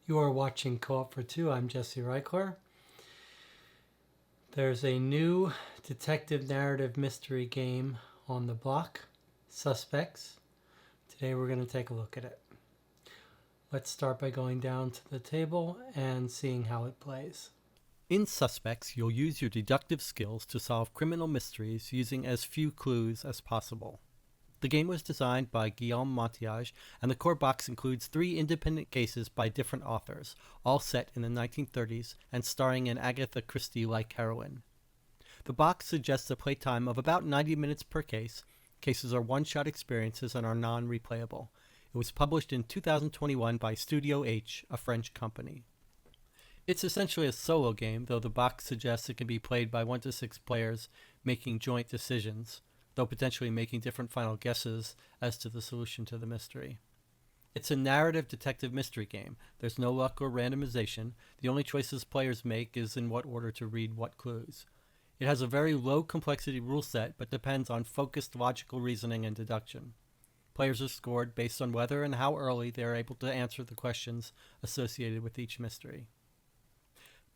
You are watching Co-op for Two. I'm Jesse Reichler. There's a new detective narrative mystery game on the block, Suspects. Today we're going to take a look at it. Let's start by going down to the table and seeing how it plays. In Suspects, you'll use your deductive skills to solve criminal mysteries using as few clues as possible. The game was designed by Guillaume Montiage, and the core box includes 3 independent cases by different authors, all set in the 1930s and starring an Agatha Christie-like heroine. The box suggests a playtime of about 90 minutes per case. Cases are one-shot experiences and are non-replayable. It was published in 2021 by Studio H, a French company. It's essentially a solo game, though the box suggests it can be played by 1 to 6 players making joint decisions, though potentially making different final guesses as to the solution to the mystery. It's a narrative detective mystery game. There's no luck or randomization. The only choices players make is in what order to read what clues. It has a very low complexity rule set, but depends on focused logical reasoning and deduction. Players are scored based on whether and how early they are able to answer the questions associated with each mystery.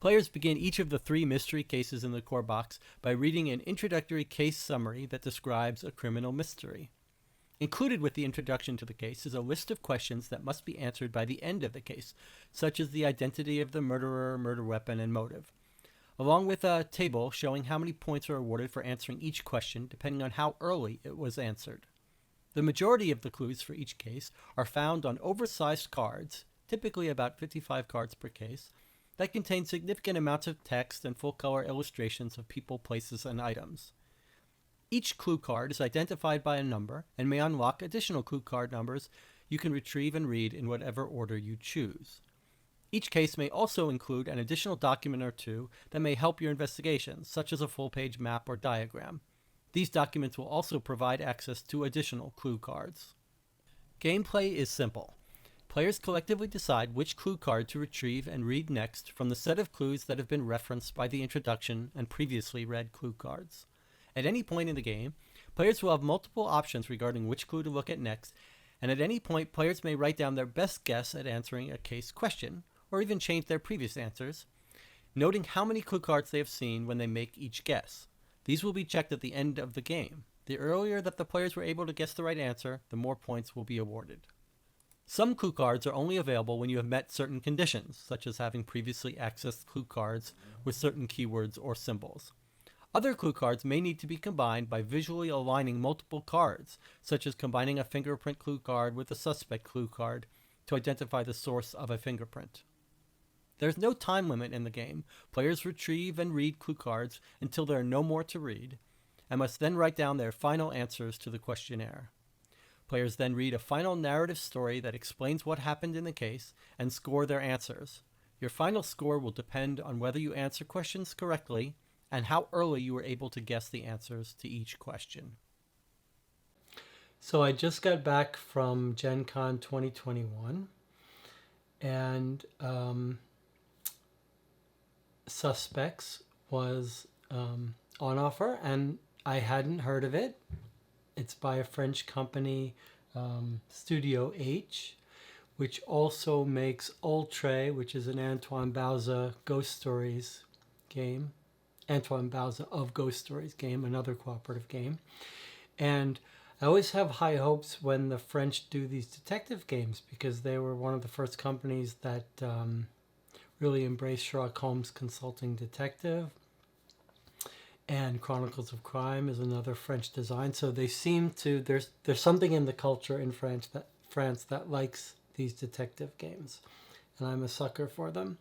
Players begin each of the 3 mystery cases in the core box by reading an introductory case summary that describes a criminal mystery. Included with the introduction to the case is a list of questions that must be answered by the end of the case, such as the identity of the murderer, murder weapon, and motive, along with a table showing how many points are awarded for answering each question depending on how early it was answered. The majority of the clues for each case are found on oversized cards, typically about 55 cards per case, that contain significant amounts of text and full-color illustrations of people, places, and items. Each clue card is identified by a number and may unlock additional clue card numbers you can retrieve and read in whatever order you choose. Each case may also include an additional document or 2 that may help your investigation, such as a full-page map or diagram. These documents will also provide access to additional clue cards. Gameplay is simple. Players collectively decide which clue card to retrieve and read next from the set of clues that have been referenced by the introduction and previously read clue cards. At any point in the game, players will have multiple options regarding which clue to look at next, and at any point players may write down their best guess at answering a case question, or even change their previous answers, noting how many clue cards they have seen when they make each guess. These will be checked at the end of the game. The earlier that the players were able to guess the right answer, the more points will be awarded. Some clue cards are only available when you have met certain conditions, such as having previously accessed clue cards with certain keywords or symbols. Other clue cards may need to be combined by visually aligning multiple cards, such as combining a fingerprint clue card with a suspect clue card to identify the source of a fingerprint. There's no time limit in the game. Players retrieve and read clue cards until there are no more to read, and must then write down their final answers to the questionnaire. Players then read a final narrative story that explains what happened in the case and score their answers. Your final score will depend on whether you answer questions correctly and how early you were able to guess the answers to each question. So I just got back from Gen Con 2021, and Suspects was on offer, and I hadn't heard of it. It's by a French company, Studio H, which also makes Ultray, which is an Antoine Bauza Ghost Stories game. Antoine Bauza of Ghost Stories game, another cooperative game. And I always have high hopes when the French do these detective games, because they were one of the first companies that really embraced Sherlock Holmes Consulting Detective. And Chronicles of Crime is another French design. So they seem to, there's something in the culture in France that likes these detective games. And I'm a sucker for them.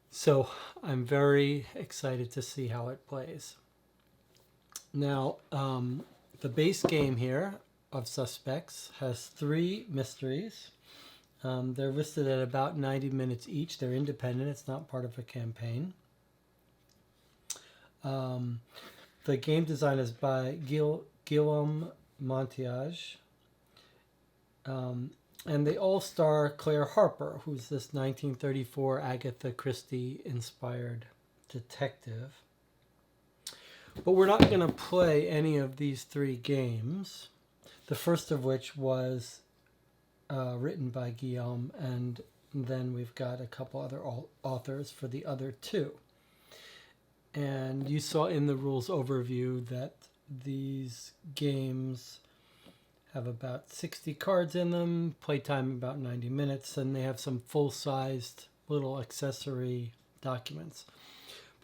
So I'm very excited to see how it plays. Now, the base game here of Suspects has 3 mysteries. They're listed at about 90 minutes each. They're independent. It's not part of a campaign. The game design is by Guillaume Montiage. And they all star Claire Harper, who's this 1934 Agatha Christie inspired detective. But we're not going to play any of these 3 games. The first of which was written by Guillaume and then we've got a couple other authors for the other two. And you saw in the rules overview that these games have about 60 cards in them, playtime about 90 minutes, and they have some full-sized little accessory documents.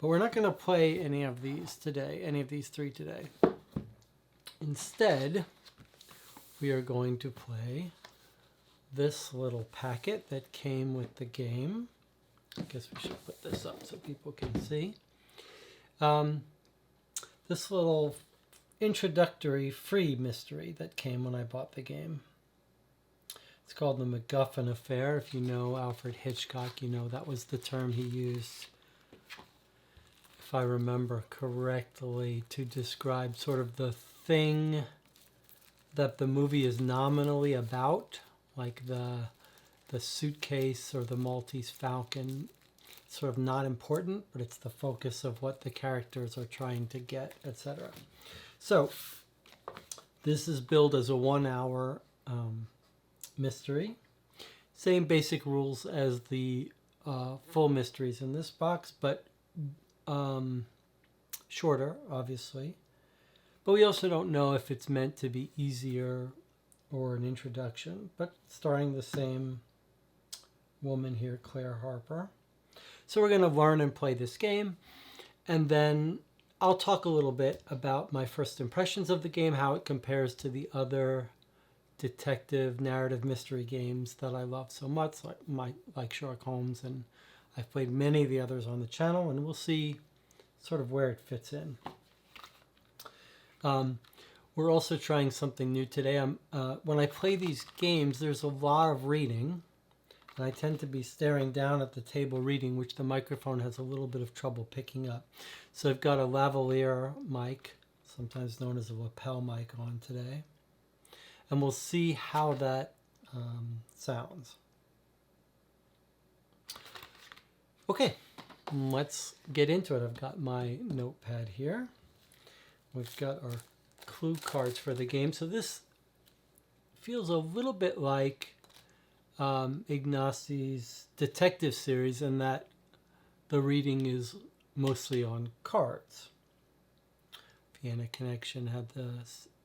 But we're not going to play any of these three today. Instead, we are going to play this little packet that came with the game. I guess we should put this up so people can see. This little introductory free mystery that came when I bought the game. It's called the MacGuffin Affair. If you know Alfred Hitchcock, you know that was the term he used, if I remember correctly, to describe sort of the thing that the movie is nominally about, like the suitcase or the Maltese Falcon. It's sort of not important, but it's the focus of what the characters are trying to get, etc. So this is billed as a 1-hour mystery. Same basic rules as the full mysteries in this box, but shorter, obviously. But we also don't know if it's meant to be easier or an introduction, but starring the same woman here, Claire Harper. So we're going to learn and play this game, and then I'll talk a little bit about my first impressions of the game, how it compares to the other detective narrative mystery games that I love so much, like Sherlock Holmes, and I've played many of the others on the channel, and we'll see sort of where it fits in. We're also trying something new today. When I play these games, there's a lot of reading, and I tend to be staring down at the table reading, which the microphone has a little bit of trouble picking up. So I've got a lavalier mic, sometimes known as a lapel mic, on today. And we'll see how that sounds. Okay, let's get into it. I've got my notepad here. We've got our clue cards for the game. So this feels a little bit like Ignacio's detective series in that the reading is mostly on cards. Vienna Connection had the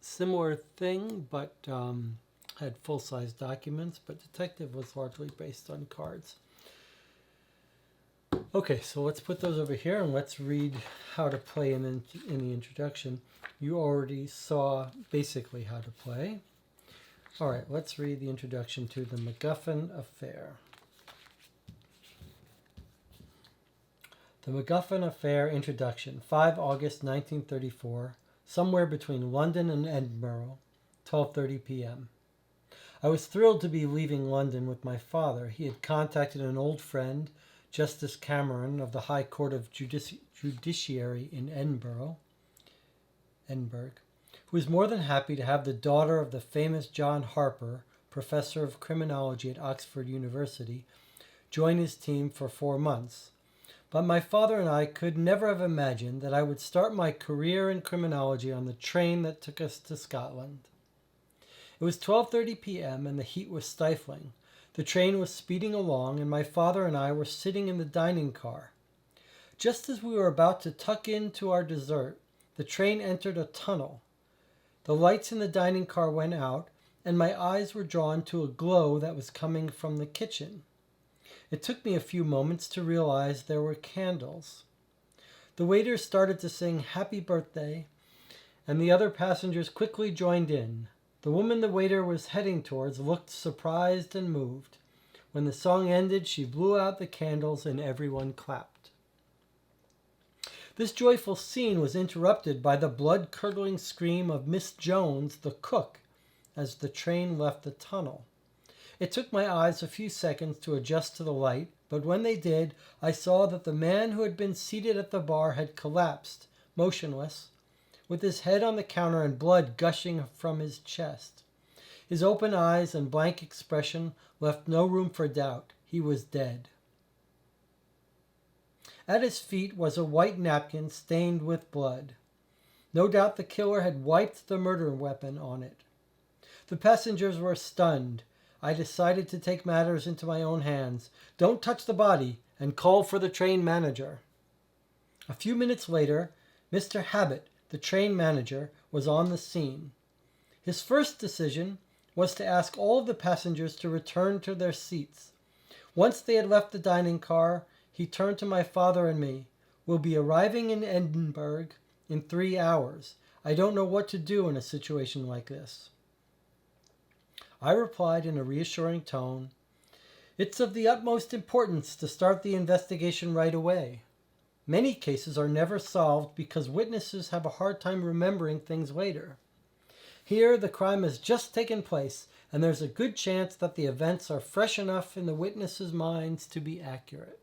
similar thing, but had full-size documents, but Detective was largely based on cards. Okay, so let's put those over here and let's read how to play in the introduction. You already saw basically how to play. All right, let's read the introduction to the MacGuffin Affair. The MacGuffin Affair Introduction, 5 August 1934, somewhere between London and Edinburgh, 12:30 p.m. I was thrilled to be leaving London with my father. He had contacted an old friend, Justice Cameron of the High Court of Judiciary in Edinburgh, who was more than happy to have the daughter of the famous John Harper, professor of criminology at Oxford University, join his team for 4 months. But my father and I could never have imagined that I would start my career in criminology on the train that took us to Scotland. It was 12:30 p.m. and the heat was stifling. The train was speeding along and my father and I were sitting in the dining car. Just as we were about to tuck into our dessert, the train entered a tunnel. The lights in the dining car went out and my eyes were drawn to a glow that was coming from the kitchen. It took me a few moments to realize there were candles. The waiters started to sing Happy Birthday, and the other passengers quickly joined in. The woman the waiter was heading towards looked surprised and moved. When the song ended, she blew out the candles and everyone clapped. This joyful scene was interrupted by the blood-curdling scream of Miss Jones, the cook, as the train left the tunnel. It took my eyes a few seconds to adjust to the light, but when they did, I saw that the man who had been seated at the bar had collapsed, motionless, with his head on the counter and blood gushing from his chest. His open eyes and blank expression left no room for doubt. He was dead. At his feet was a white napkin stained with blood. No doubt the killer had wiped the murder weapon on it. The passengers were stunned. I decided to take matters into my own hands. Don't touch the body, and call for the train manager. A few minutes later, Mr. Habit, the train manager, was on the scene. His first decision was to ask all of the passengers to return to their seats. Once they had left the dining car, he turned to my father and me. We'll be arriving in Edinburgh in 3 hours. I don't know what to do in a situation like this. I replied in a reassuring tone, "It's of the utmost importance to start the investigation right away. Many cases are never solved because witnesses have a hard time remembering things later. Here, the crime has just taken place, and there's a good chance that the events are fresh enough in the witnesses' minds to be accurate."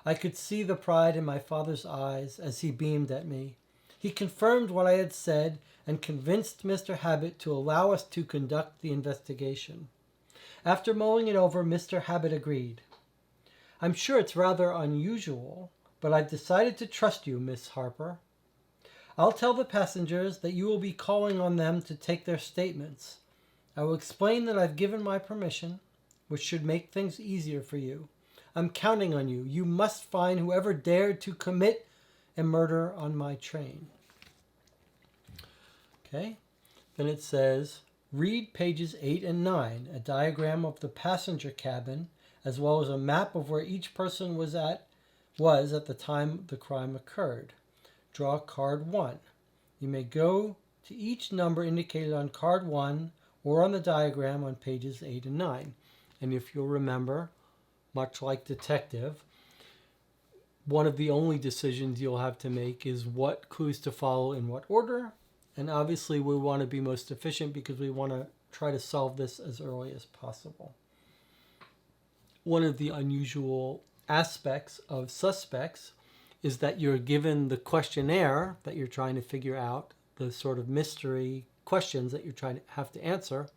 I could see the pride in my father's eyes as he beamed at me. He confirmed what I had said and convinced Mr. Habit to allow us to conduct the investigation. After mulling it over, Mr. Habit agreed. "I'm sure it's rather unusual, but I've decided to trust you, Miss Harper. I'll tell the passengers that you will be calling on them to take their statements. I will explain that I've given my permission, which should make things easier for you. I'm counting on you. You must find whoever dared to commit a murder on my train." Okay, then it says, read pages 8 and 9, a diagram of the passenger cabin, as well as a map of where each person was at the time the crime occurred. Draw card 1. You may go to each number indicated on card 1 or on the diagram on pages 8 and 9. And if you'll remember, much like detective, one of the only decisions you'll have to make is what clues to follow in what order. And obviously we want to be most efficient because we want to try to solve this as early as possible. One of the unusual aspects of suspects is that you're given the questionnaire that you're trying to figure out, the sort of mystery questions that you're trying to have to answer,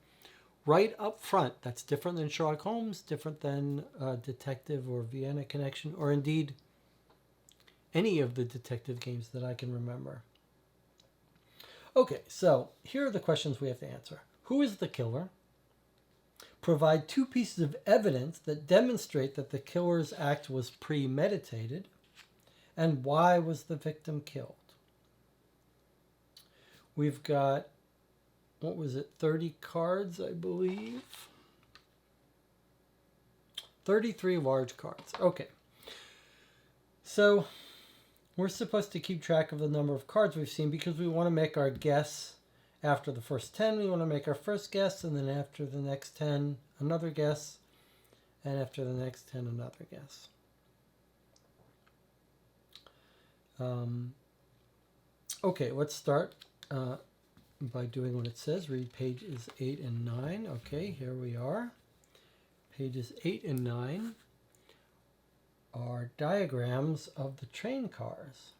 right up front. That's different than Sherlock Holmes, different than Detective or Vienna Connection, or indeed any of the detective games that I can remember. Okay, so here are the questions we have to answer. Who is the killer? Provide 2 pieces of evidence that demonstrate that the killer's act was premeditated. And why was the victim killed? We've got, 30 cards, I believe? 33 large cards. Okay. So we're supposed to keep track of the number of cards we've seen because we want to make our guess. After the first 10, we want to make our first guess, and then after the next 10, another guess, and after the next 10, another guess. Okay, let's start by doing what it says. Read pages 8 and 9. Okay, here we are. Pages 8 and 9 are diagrams of the train cars.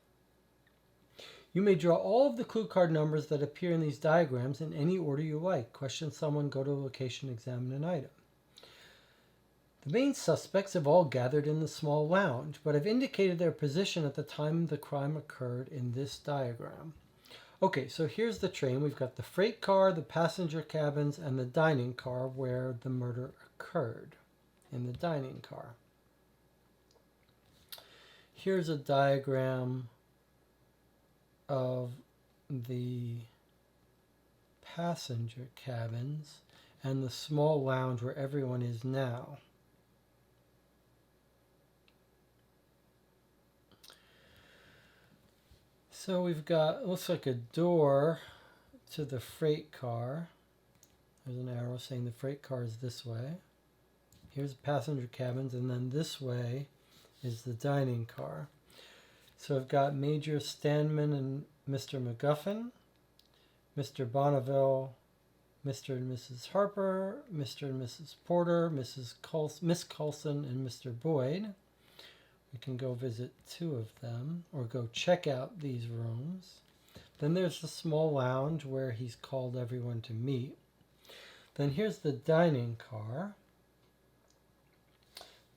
You may draw all of the clue card numbers that appear in these diagrams in any order you like. Question someone, go to a location, examine an item. The main suspects have all gathered in the small lounge, but have indicated their position at the time the crime occurred in this diagram. Okay, so here's the train. We've got the freight car, the passenger cabins, and the dining car where the murder occurred, in the dining car. Here's a diagram of the passenger cabins and the small lounge where everyone is now. So we've got, looks like a door to the freight car. There's an arrow saying the freight car is this way. Here's passenger cabins, and then this way is the dining car. So I've got Major Stanman and Mr. MacGuffin, Mr. Bonneville, Mr. and Mrs. Harper, Mr. and Mrs. Porter, Miss Coulson, and Mr. Boyd. We can go visit 2 of them or go check out these rooms. Then there's the small lounge where he's called everyone to meet. Then here's the dining car.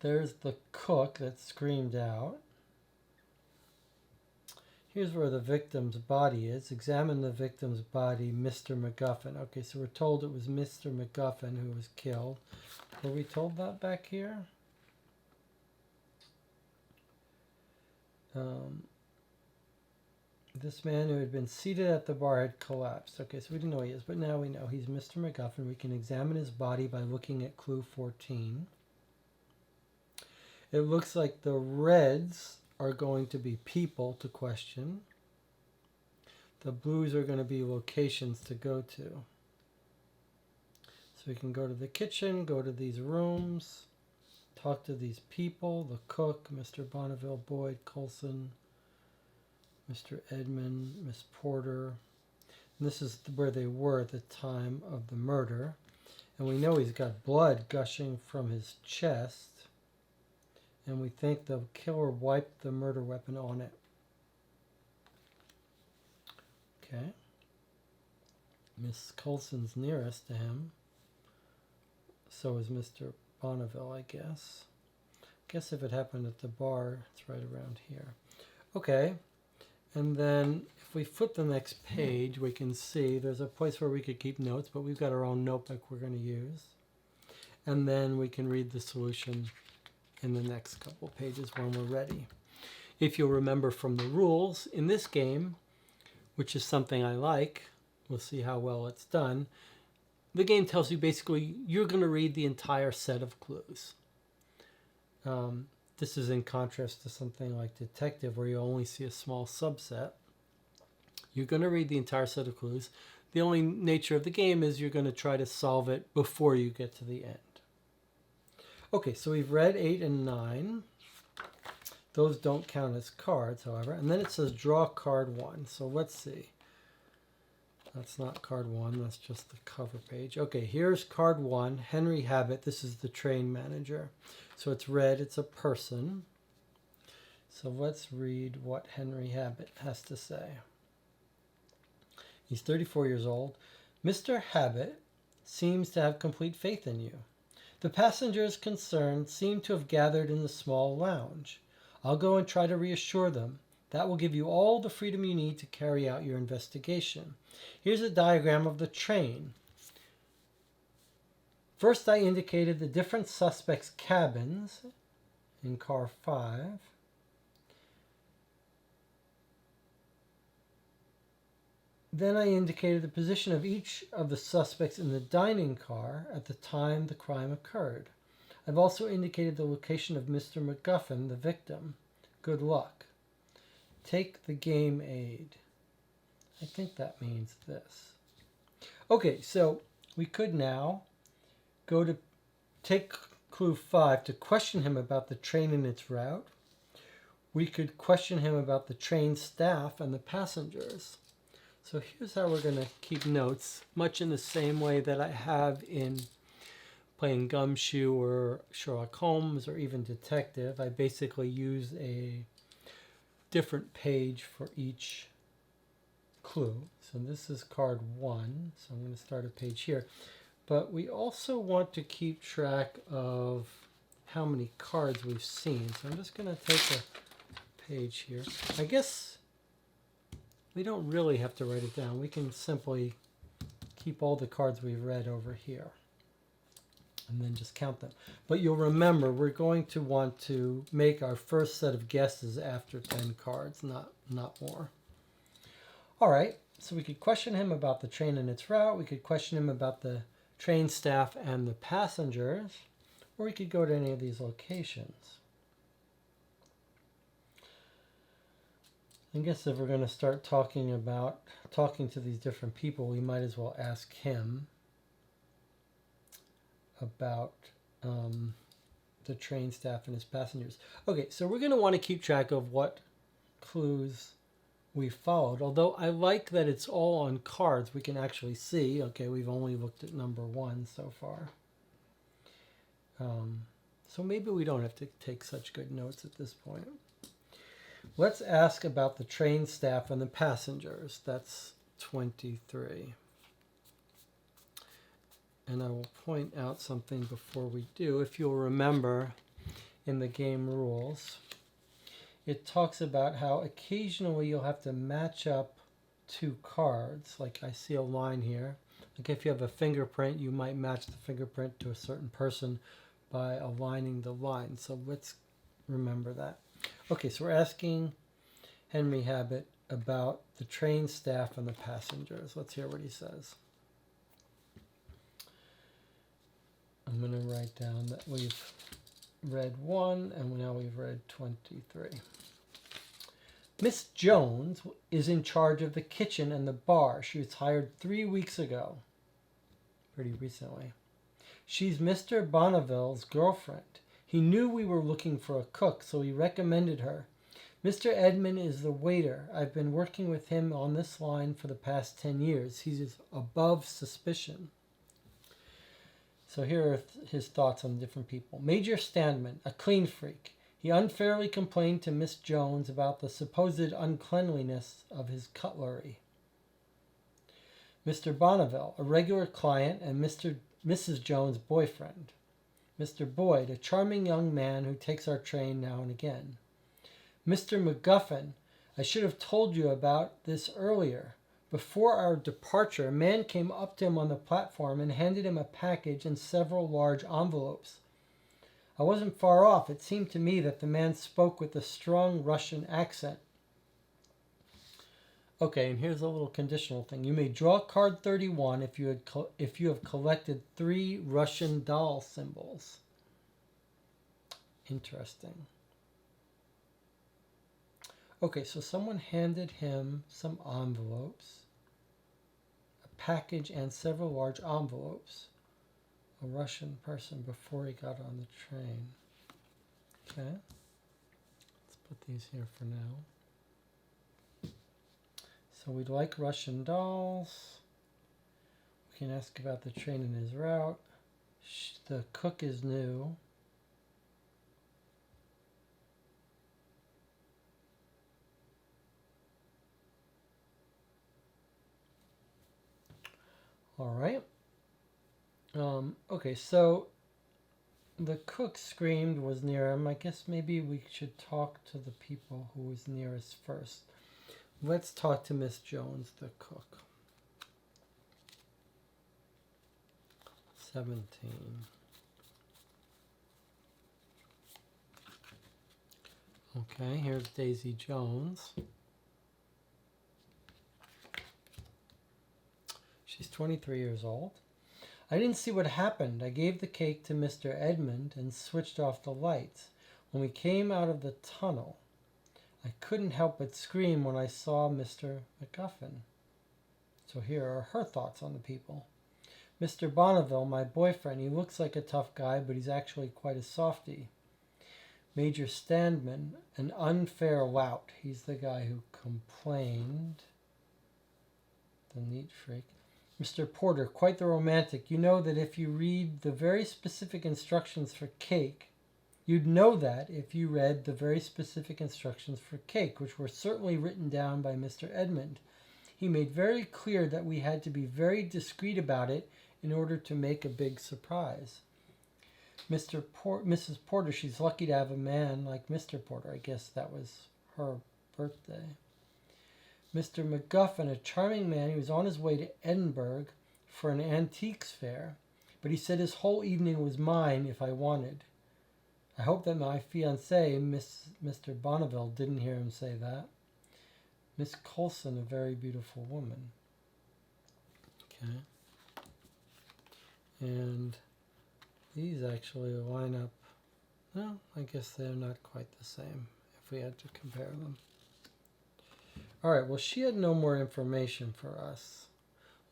There's the cook that screamed out. Here's where the victim's body is. Examine the victim's body, Mr. MacGuffin. Okay, so we're told it was Mr. MacGuffin who was killed. Were we told that back here? This man who had been seated at the bar had collapsed. Okay, so we didn't know who he is, but now we know he's Mr. MacGuffin. We can examine his body by looking at clue 14. It looks like the reds are going to be people to question. The blues are going to be locations to go to. So we can go to the kitchen, go to these rooms, talk to these people, the cook, Mr. Bonneville, Boyd, Coulson, Mr. Edmund, Miss Porter. And this is where they were at the time of the murder. And we know he's got blood gushing from his chest. And we think the killer wiped the murder weapon on it. Okay. Miss Coulson's nearest to him. So is Mr. Bonneville, I guess. Guess if it happened at the bar, it's right around here. Okay. And then if we flip the next page, we can see there's a place where we could keep notes, but we've got our own notebook we're going to use. And then we can read the solution in the next couple pages when we're ready. If you'll remember from the rules, in this game, which is something I like, we'll see how well it's done, the game tells you basically you're going to read the entire set of clues. This is in contrast to something like Detective, where you only see a small subset. You're going to read the entire set of clues. The only nature of the game is you're going to try to solve it before you get to the end. Okay, so we've read 8 and 9. Those don't count as cards, however. And then it says draw card 1. So let's see. That's not card 1. That's just the cover page. Okay, here's card 1. Henry Habit. This is the train manager. So it's red. It's a person. So let's read what Henry Habit has to say. He's 34 years old. Mr. Habit seems to have complete faith in you. The passengers concerned seem to have gathered in the small lounge. I'll go and try to reassure them. That will give you all the freedom you need to carry out your investigation. Here's a diagram of the train. First, I indicated the different suspects' cabins in car 5. Then I indicated the position of each of the suspects in the dining car at the time the crime occurred. I've also indicated the location of Mr. MacGuffin, the victim. Good luck. Take the game aid. I think that means this. Okay, so we could now go to take clue 5 to question him about the train and its route. We could question him about the train staff and the passengers. So here's how we're going to keep notes, much in the same way that I have in playing Gumshoe or Sherlock Holmes or even Detective. I basically use a different page for each clue. So this is card 1, so I'm going to start a page here. But we also want to keep track of how many cards we've seen. So I'm just going to take a page here. I guess we don't really have to write it down. We can simply keep all the cards we've read over here and then just count them. But you'll remember we're going to want to make our first set of guesses after 10 cards, not more. All right, so we could question him about the train and its route. We could question him about the train staff and the passengers, or we could go to any of these locations. I guess if we're going to start talking to these different people, we might as well ask him about the train staff and his passengers. Okay, so we're going to want to keep track of what clues we followed. Although I like that it's all on cards. We can actually see, okay, we've only looked at number 1 so far. So maybe we don't have to take such good notes at this point. Let's ask about the train staff and the passengers. That's 23. And I will point out something before we do. If you'll remember in the game rules, it talks about how occasionally you'll have to match up two cards. Like I see a line here. Like if you have a fingerprint, you might match the fingerprint to a certain person by aligning the line. So let's remember that. Okay, so we're asking Henry Habit about the train staff and the passengers. Let's hear what he says. I'm going to write down that we've read 1 and now we've read 23. Miss Jones is in charge of the kitchen and the bar. She was hired 3 weeks ago. Pretty recently. She's Mr. Bonneville's girlfriend. He knew we were looking for a cook, so he recommended her. Mr. Edmund is the waiter. I've been working with him on this line for the past 10 years. He's above suspicion. So here are his thoughts on different people. Major Standman, a clean freak. He unfairly complained to Miss Jones about the supposed uncleanliness of his cutlery. Mr. Bonneville, a regular client and Mrs. Jones' boyfriend. Mr. Boyd, a charming young man who takes our train now and again. Mr. McGuffin, I should have told you about this earlier. Before our departure, a man came up to him on the platform and handed him a package and several large envelopes. I wasn't far off. It seemed to me that the man spoke with a strong Russian accent. Okay, and here's a little conditional thing. You may draw card 31 if you have collected 3 Russian doll symbols. Interesting. Okay, so someone handed him some envelopes, a package and several large envelopes. A Russian person before he got on the train. Okay, let's put these here for now. So we'd like Russian dolls. We can ask about the train and his route. The cook is new. All right. Okay, so the cook screamed was near him. I guess maybe we should talk to the people who was nearest first. Let's talk to Miss Jones, the cook. 17. Okay, here's Daisy Jones. She's 23 years old. I didn't see what happened. I gave the cake to Mr. Edmund and switched off the lights. When we came out of the tunnel, I couldn't help but scream when I saw Mr. McGuffin. So here are her thoughts on the people. Mr. Bonneville, my boyfriend, he looks like a tough guy, but he's actually quite a softie. Major Standman, an unfair lout. He's the guy who complained. The neat freak. Mr. Porter, quite the romantic. You know that if you read the very specific instructions for cake, you'd know that if you read the very specific instructions for cake, which were certainly written down by Mr. Edmund. He made very clear that we had to be very discreet about it in order to make a big surprise. Mrs. Porter, she's lucky to have a man like Mr. Porter. I guess that was her birthday. Mr. McGuffin, a charming man, he was on his way to Edinburgh for an antiques fair, but he said his whole evening was mine if I wanted. I hope that my fiancée, Mr. Bonneville, didn't hear him say that. Miss Colson, a very beautiful woman. Okay. And these actually line up. Well, I guess they're not quite the same if we had to compare them. All right, well, she had no more information for us.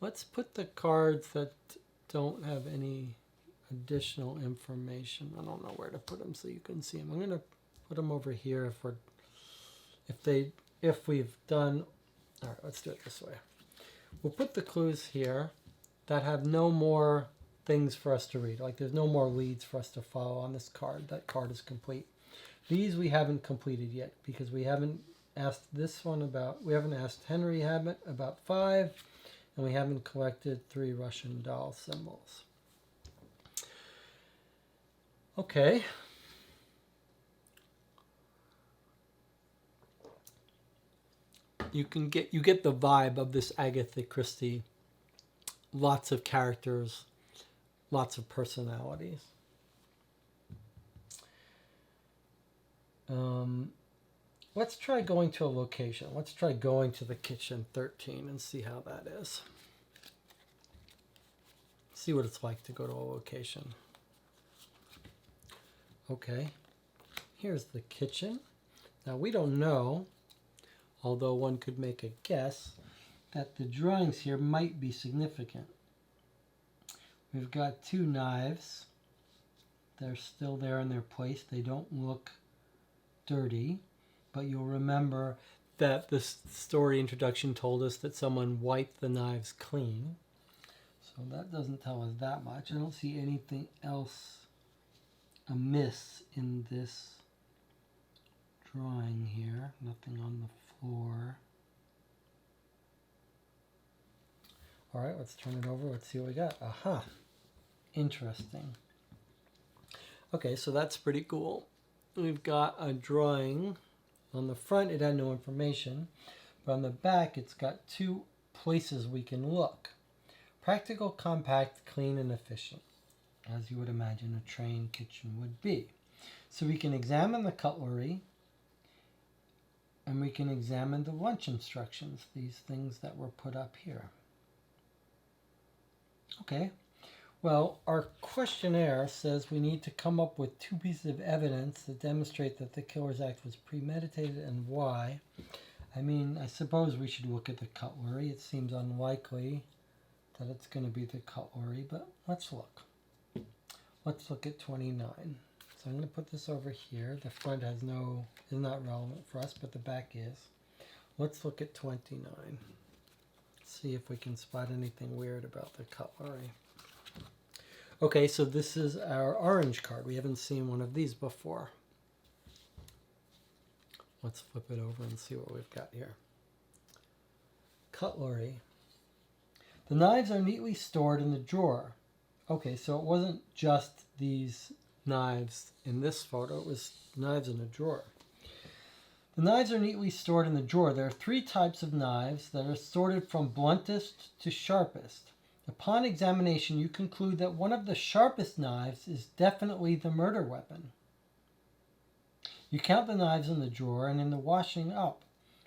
Let's put the cards that don't have any additional information. I don't know where to put them so you can see them. I'm going to put them over here if we've done. All right, let's do it this way. We'll put the clues here that have no more things for us to read. Like there's no more leads for us to follow on this card. That card is complete. These we haven't completed yet because we haven't asked we haven't asked Henry Habit about 5, and we haven't collected 3 Russian doll symbols. Okay. you get the vibe of this Agatha Christie. Lots of characters, lots of personalities. Let's try going to a location. Let's try going to the kitchen 13 and see how that is. See what it's like to go to a location. Okay, here's the kitchen. Now we don't know, although one could make a guess, that the drawings here might be significant. We've got two knives. They're still there in their place. They don't look dirty, but you'll remember that the story introduction told us that someone wiped the knives clean. So that doesn't tell us that much. I don't see anything else amiss in this drawing here. Nothing on the floor. All right, let's turn it over. Let's see what we got. Aha, interesting. Okay, so that's pretty cool. We've got a drawing. On the front, it had no information, but on the back, it's got two places we can look. Practical, compact, clean, and efficient, as you would imagine a trained kitchen would be. So we can examine the cutlery, and we can examine the lunch instructions, these things that were put up here. Okay, well, our questionnaire says we need to come up with two pieces of evidence that demonstrate that the killer's act was premeditated and why. I mean, I suppose we should look at the cutlery. It seems unlikely that it's going to be the cutlery, but let's look. Let's look at 29. So I'm going to put this over here. The front is not relevant for us, but the back is. Let's look at 29. See if we can spot anything weird about the cutlery. Okay, so this is our orange card. We haven't seen one of these before. Let's flip it over and see what we've got here. Cutlery. The knives are neatly stored in the drawer. Okay, so it wasn't just these knives in this photo, it was knives in a drawer. The knives are neatly stored in the drawer. There are three types of knives that are sorted from bluntest to sharpest. Upon examination, you conclude that one of the sharpest knives is definitely the murder weapon. You count the knives in the drawer and in the washing up.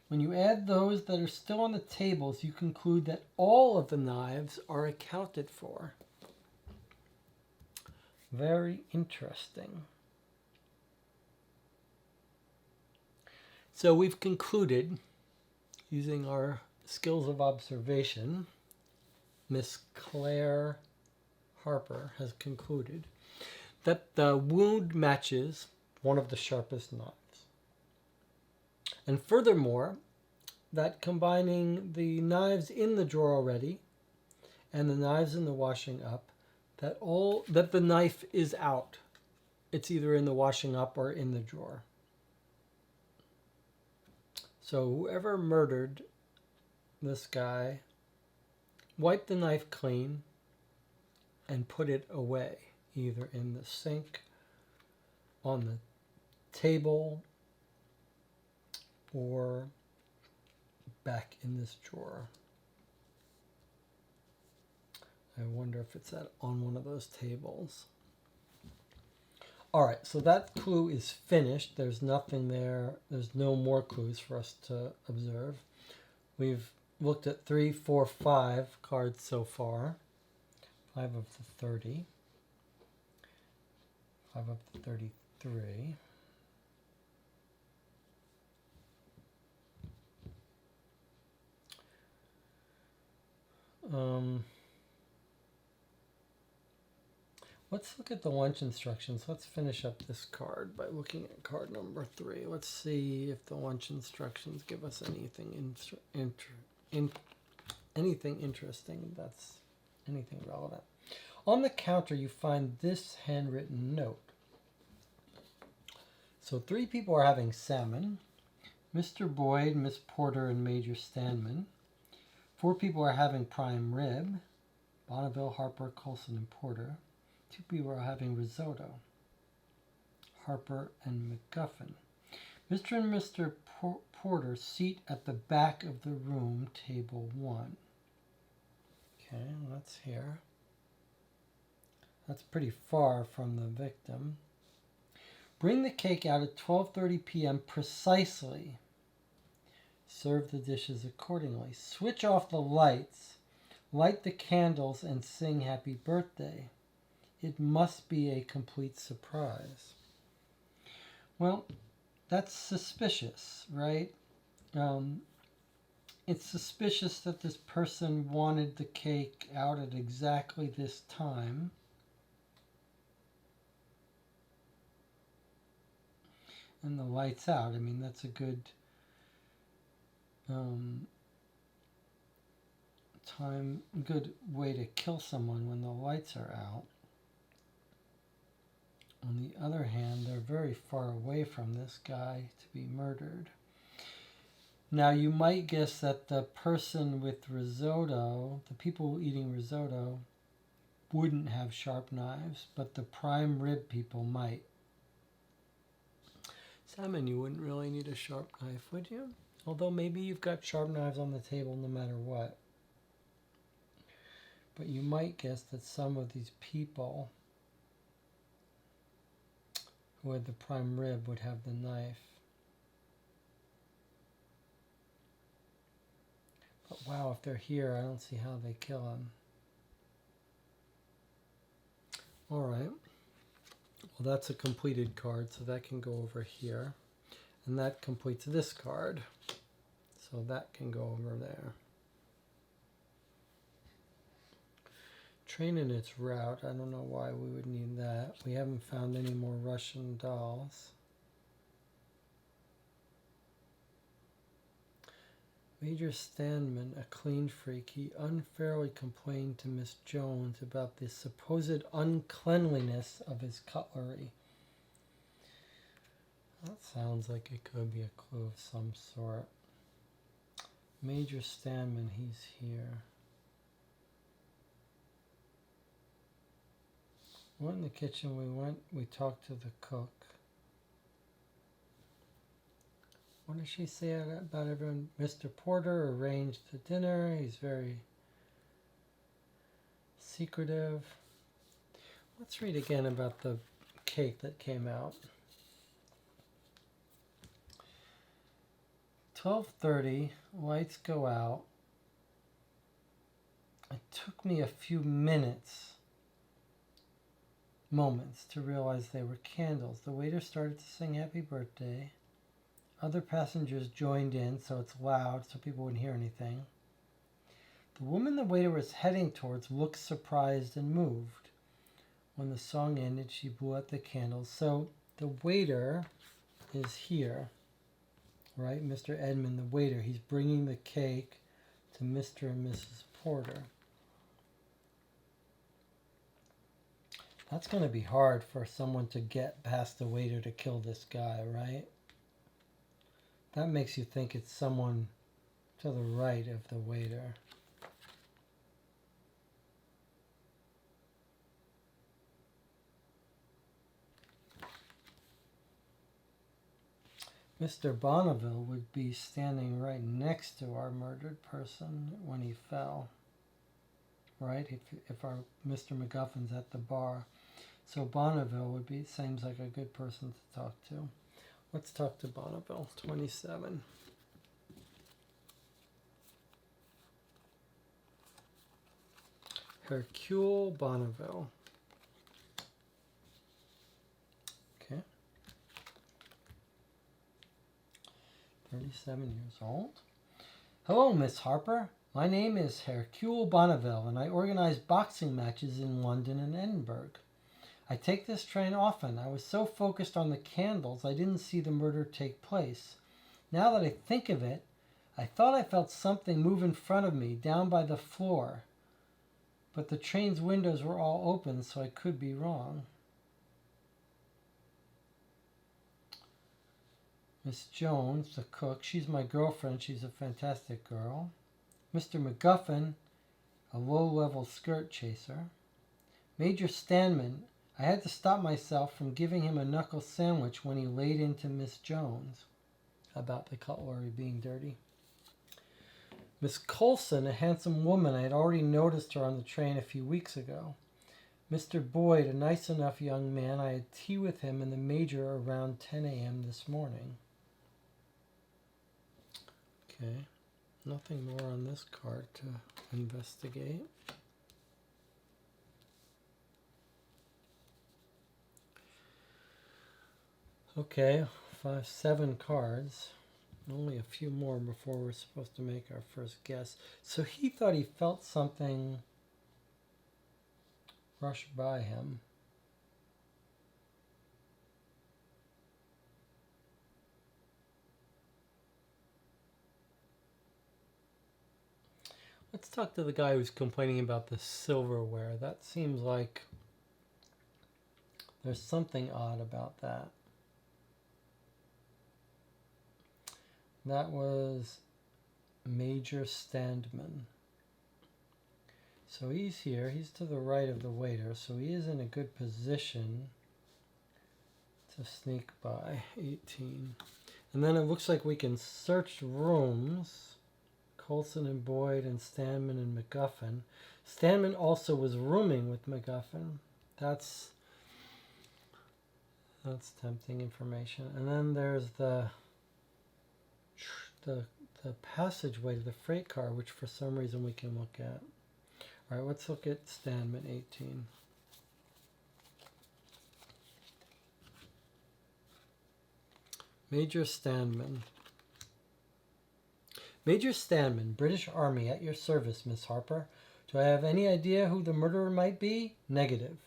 When you add those that are still on the tables, you conclude that all of the knives are accounted for. Very interesting. So we've concluded, using our skills of observation, Miss Claire Harper has concluded that the wound matches one of the sharpest knives. And furthermore, that combining the knives in the drawer already and the knives in the washing up, that the knife is out. It's either in the washing up or in the drawer. So whoever murdered this guy wiped the knife clean and put it away, either in the sink, on the table, or back in this drawer. I wonder if it's on one of those tables. All right, so that clue is finished. There's nothing there. There's no more clues for us to observe. We've looked at 3, 4, 5 cards so far. 5 of the 30. 5 of the 33. Let's look at the lunch instructions. Let's finish up this card by looking at card number 3. Let's see if the lunch instructions give us anything anything interesting, that's anything relevant. On the counter, you find this handwritten note. So 3 people are having salmon. Mr. Boyd, Miss Porter, and Major Standman. 4 people are having prime rib. Bonneville, Harper, Coulson, and Porter. 2 people are having risotto. Harper and McGuffin. Mr. and Mr. Porter seat at the back of the room, table 1. Okay, that's here. That's pretty far from the victim. Bring the cake out at 12:30 p.m. precisely. Serve the dishes accordingly. Switch off the lights. Light the candles and sing happy birthday. It must be a complete surprise. Well, that's suspicious, right? It's suspicious that this person wanted the cake out at exactly this time. And the lights out. I mean, that's a good good way to kill someone when the lights are out. On the other hand, they're very far away from this guy to be murdered. Now, you might guess that the person with risotto, the people eating risotto, wouldn't have sharp knives, but the prime rib people might. Salmon, you wouldn't really need a sharp knife, would you? Although maybe you've got sharp knives on the table no matter what. But you might guess that some of these people who had the prime rib would have the knife. But wow, if they're here, I don't see how they kill him. Alright. Well, that's a completed card, so that can go over here. And that completes this card. So that can go over there. Train in its route. I don't know why we would need that. We haven't found any more Russian dolls. Major Standman, a clean freak, he unfairly complained to Miss Jones about the supposed uncleanliness of his cutlery. That sounds like it could be a clue of some sort. Major Standman, he's here. We went in the kitchen, we talked to the cook. What does she say about everyone? Mr. Porter arranged the dinner. He's very secretive. Let's read again about the cake that came out. 12:30, lights go out. It took me a few moments to realize they were candles. The waiter started to sing happy birthday. Other passengers joined in, so it's loud, so people wouldn't hear anything. The woman the waiter was heading towards looked surprised and moved. When the song ended, she blew out the candles. So the waiter is here, right? Mr. Edmund, the waiter, he's bringing the cake to Mr. and Mrs. Porter. That's going to be hard for someone to get past the waiter to kill this guy, right? That makes you think it's someone to the right of the waiter. Mr. Bonneville would be standing right next to our murdered person when he fell, right? If our Mr. MacGuffin's at the bar. So Bonneville seems like a good person to talk to. Let's talk to Bonneville, 27. Hercule Bonneville. Okay. 37 years old. Hello, Miss Harper. My name is Hercule Bonneville, and I organize boxing matches in London and Edinburgh. I take this train often. I was so focused on the candles, I didn't see the murder take place. Now that I think of it, I thought I felt something move in front of me, down by the floor. But the train's windows were all open, so I could be wrong. Miss Jones, the cook, she's my girlfriend. She's a fantastic girl. Mr. MacGuffin, a low-level skirt chaser. Major Standman, I had to stop myself from giving him a knuckle sandwich when he laid into Miss Jones. about the cutlery being dirty. Miss Coulson, a handsome woman. I had already noticed her on the train a few weeks ago. Mr. Boyd, a nice enough young man. I had tea with him and the Major around 10 a.m. this morning. Okay, nothing more on this card to investigate. Okay, 7 cards. Only a few more before we're supposed to make our first guess. So he thought he felt something rush by him. Let's talk to the guy who's complaining about the silverware. That seems like there's something odd about that. That was Major Standman. So he's here. He's to the right of the waiter. So he is in a good position to sneak by. 18. And then it looks like we can search rooms. Coulson and Boyd and Standman and MacGuffin. Standman also was rooming with MacGuffin. That's tempting information. And then there's the passageway to the freight car, which for some reason we can look at. All right, let's look at Standman 18. Major Standman. Major Standman, British Army, at your service, Miss Harper. Do I have any idea who the murderer might be? Negative.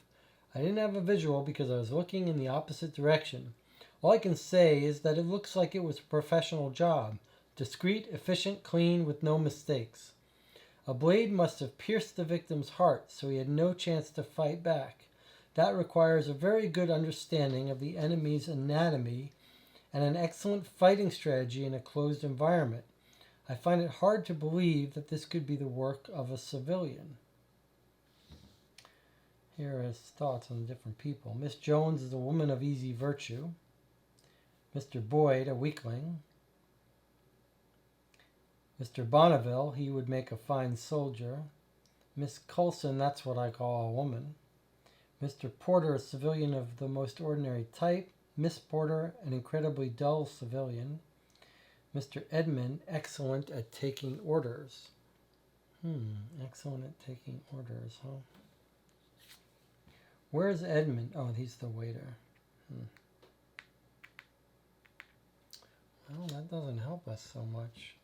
I didn't have a visual because I was looking in the opposite direction. All I can say is that it looks like it was a professional job. Discreet, efficient, clean, with no mistakes. A blade must have pierced the victim's heart, so he had no chance to fight back. That requires a very good understanding of the enemy's anatomy and an excellent fighting strategy in a closed environment. I find it hard to believe that this could be the work of a civilian. Here are his thoughts on different people. Miss Jones is a woman of easy virtue. Mr. Boyd, a weakling. Mr. Bonneville, he would make a fine soldier. Miss Coulson, that's what I call a woman. Mr. Porter, a civilian of the most ordinary type. Miss Porter, an incredibly dull civilian. Mr. Edmund, excellent at taking orders. Excellent at taking orders, huh? Where's Edmund? Oh, he's the waiter. Well, that doesn't help us so much.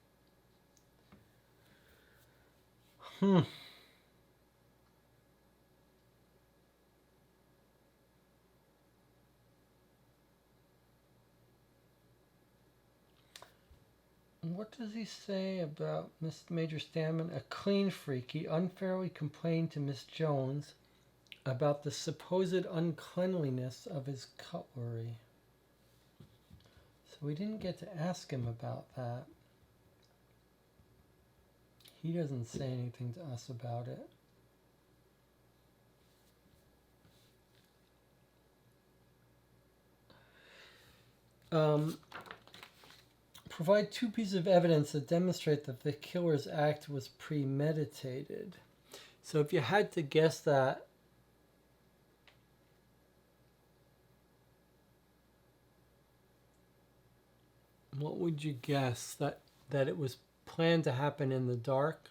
What does he say about Major Standman? A clean freak. He unfairly complained to Miss Jones about the supposed uncleanliness of his cutlery. So we didn't get to ask him about that. He doesn't say anything to us about it. Provide 2 pieces of evidence that demonstrate that the killer's act was premeditated. So if you had to guess that, what would you guess? That it was planned to happen in the dark?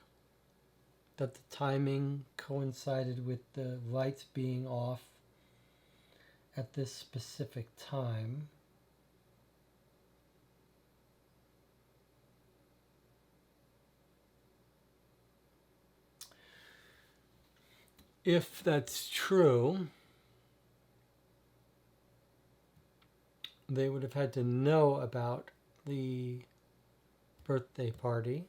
That the timing coincided with the lights being off at this specific time? If that's true, they would have had to know about the birthday party.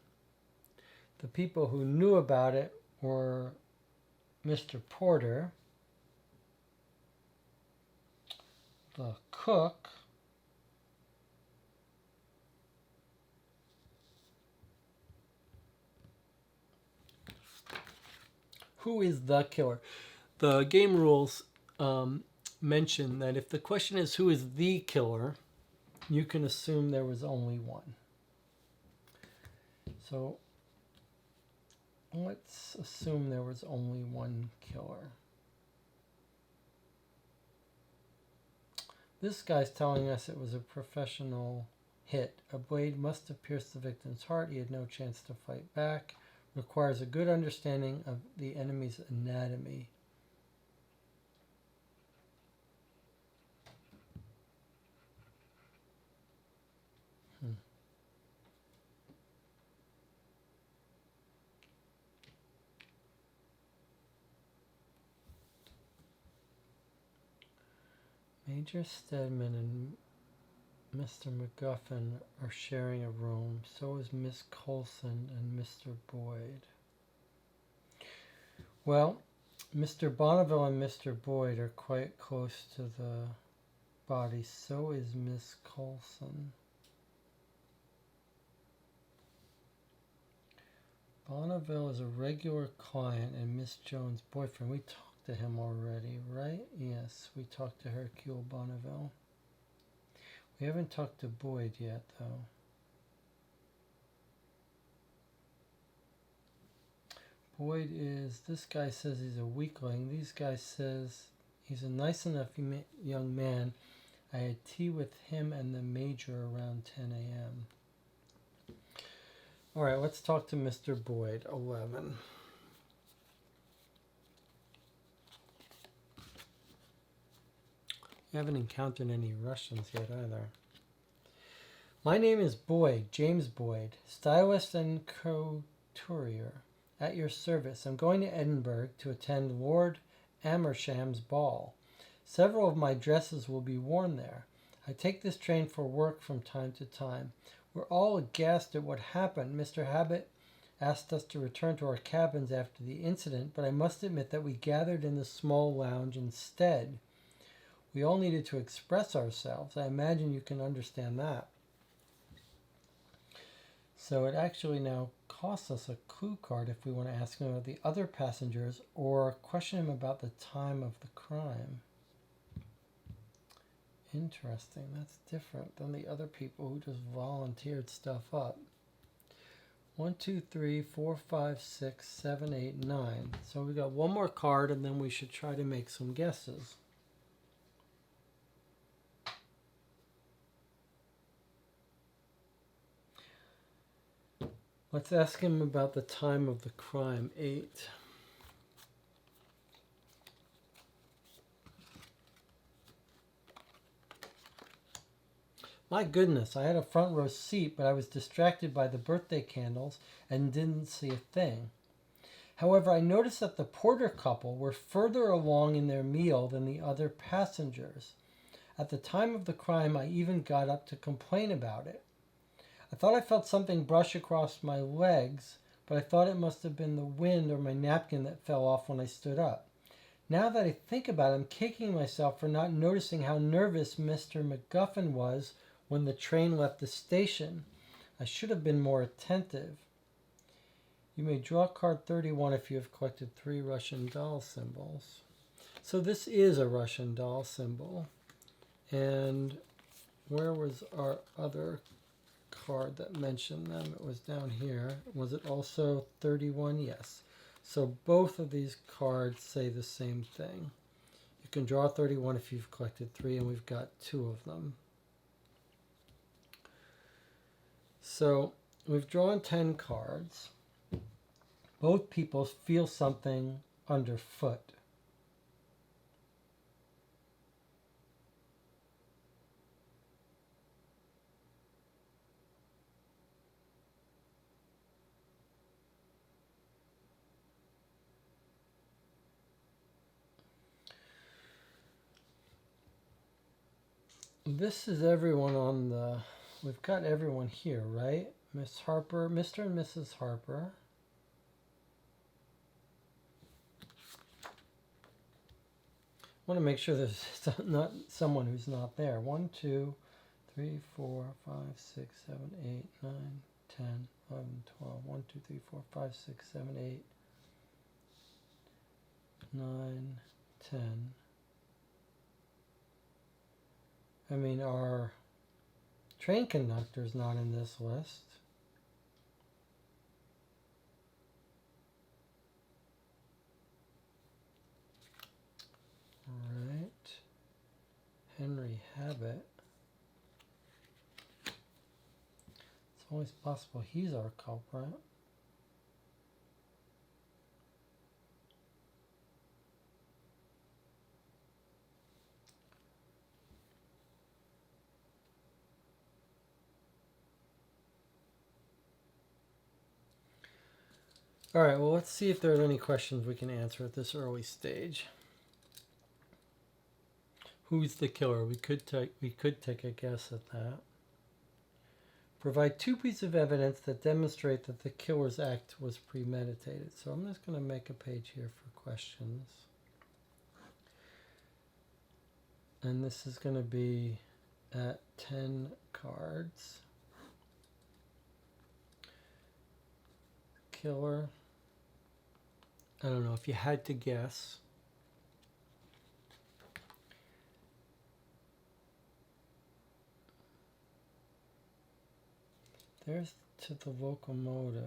The people who knew about it were Mr. Porter, the cook, who is the killer? The game rules mention that if the question is who is the killer, you can assume there was only one. So let's assume there was only one killer. This guy's telling us it was a professional hit. A blade must have pierced the victim's heart. He had no chance to fight back. Requires a good understanding of the enemy's anatomy. Major Stedman and Mr. MacGuffin are sharing a room. So is Miss Coulson and Mr. Boyd. Well, Mr. Bonneville and Mr. Boyd are quite close to the body. So is Miss Coulson. Bonneville is a regular client and Miss Jones' boyfriend. We talked to him already, right? Yes, we talked to Hercule Bonneville. We haven't talked to Boyd yet, though. Boyd is, this guy says he's a weakling. These guys says he's a nice enough young man. I had tea with him and the major around 10 a.m. All right, let's talk to Mr. Boyd, 11. We haven't encountered any Russians yet either. My name is Boyd, James Boyd, stylist and couturier. At your service. I'm going to Edinburgh to attend Lord Amersham's ball. Several of my dresses will be worn there. I take this train for work from time to time. We're all aghast at what happened. Mr. Habit asked us to return to our cabins after the incident, but I must admit that we gathered in the small lounge instead. We all needed to express ourselves. I imagine you can understand that. So it actually now costs us a clue card if we want to ask him about the other passengers or question him about the time of the crime. Interesting. That's different than the other people who just volunteered stuff up. 1, 2, 3, 4, 5, 6, 7, 8, 9. So we got one more card and then we should try to make some guesses. Let's ask him about the time of the crime, 8. My goodness, I had a front row seat, but I was distracted by the birthday candles and didn't see a thing. However, I noticed that the Porter couple were further along in their meal than the other passengers. At the time of the crime, I even got up to complain about it. I thought I felt something brush across my legs, but I thought it must have been the wind or my napkin that fell off when I stood up. Now that I think about it, I'm kicking myself for not noticing how nervous Mr. MacGuffin was when the train left the station. I should have been more attentive. You may draw card 31 if you have collected 3 Russian doll symbols. So this is a Russian doll symbol. And where was our other card that mentioned them? It was down here. Was it also 31? Yes. So both of these cards say the same thing. You can draw 31 if you've collected 3, and we've got 2 of them. So we've drawn 10 cards. Both people feel something underfoot. This is everyone on the... We've got everyone here, right? Miss Harper, Mr. and Mrs. Harper. I want to make sure there's not someone who's not there. 1, 2, 3, 4, 5, 6, 7, 8, 9, 10, 11, 12. 1, 2, 3, 4, 5, 6, 7, 8, 9, 10. I mean, our Train conductor's not in this list. All right. Henry Habit. It's always possible he's our culprit. All right, well, let's see if there are any questions we can answer at this early stage. Who's the killer? We could take a guess at that. Provide 2 pieces of evidence that demonstrate that the killer's act was premeditated. So I'm just going to make a page here for questions. And this is going to be at 10 cards. Killer. I don't know if you had to guess. There's to the locomotive.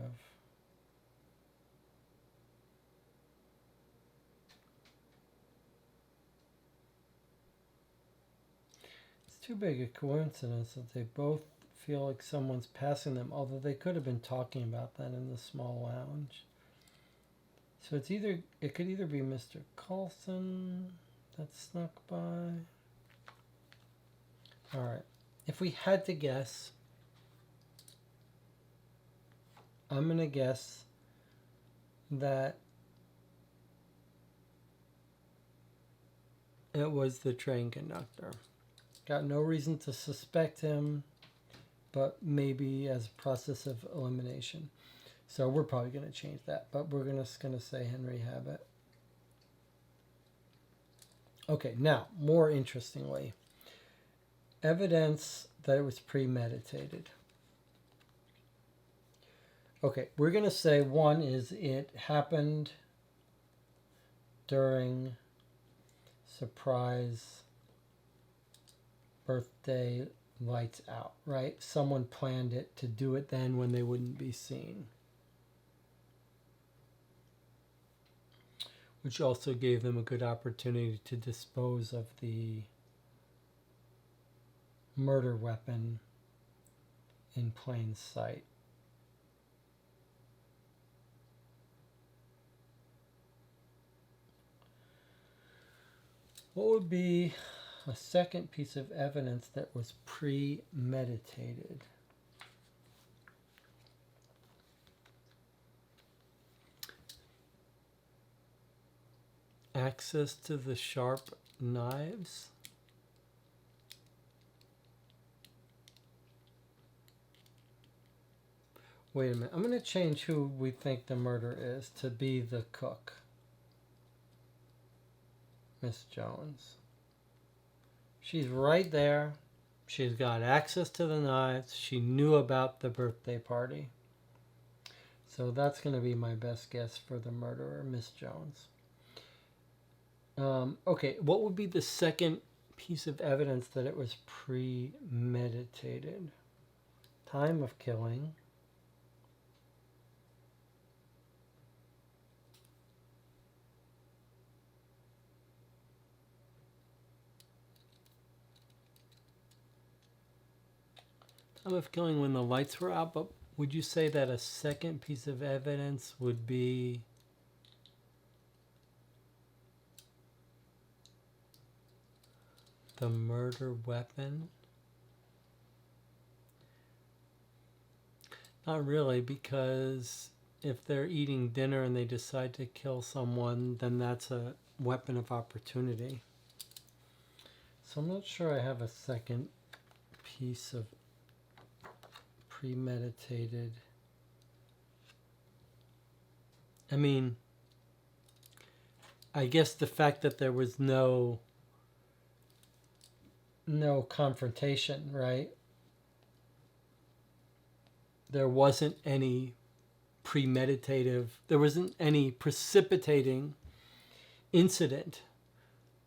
It's too big a coincidence that they both feel like someone's passing them, although they could have been talking about that in the small lounge. So it could either be Mr. Coulson that snuck by. All right. If we had to guess, I'm going to guess that it was the train conductor. Got no reason to suspect him, but maybe as a process of elimination. So we're probably going to change that, but we're going to say Henry Habit. Okay, now, more interestingly, evidence that it was premeditated. Okay, we're going to say one is it happened during surprise birthday lights out, right? Someone planned it to do it then when they wouldn't be seen. Which also gave them a good opportunity to dispose of the murder weapon in plain sight. What would be a second piece of evidence that was premeditated? Access to the sharp knives. Wait a minute. I'm going to change who we think the murderer is to be the cook. Miss Jones. She's right there. She's got access to the knives. She knew about the birthday party. So that's going to be my best guess for the murderer, Miss Jones. Okay, what would be the second piece of evidence that it was premeditated? Time of killing. Time of killing when the lights were out, but would you say that a second piece of evidence would be the murder weapon? Not really, because if they're eating dinner and they decide to kill someone, then that's a weapon of opportunity. So I'm not sure I have a second piece of premeditated. I mean, I guess the fact that there was no confrontation, right? There wasn't any there wasn't any precipitating incident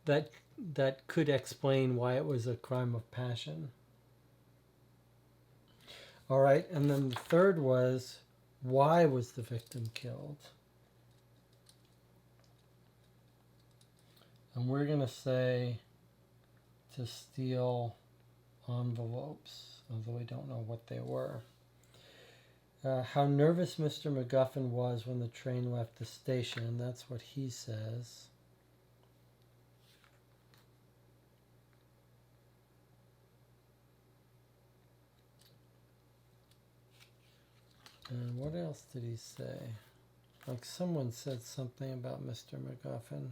that could explain why it was a crime of passion. All right, and then the third was, why was the victim killed? And we're going to say to steal envelopes, although we don't know what they were. How nervous Mr. MacGuffin was when the train left the station, and that's what he says. And what else did he say? Like someone said something about Mr. MacGuffin.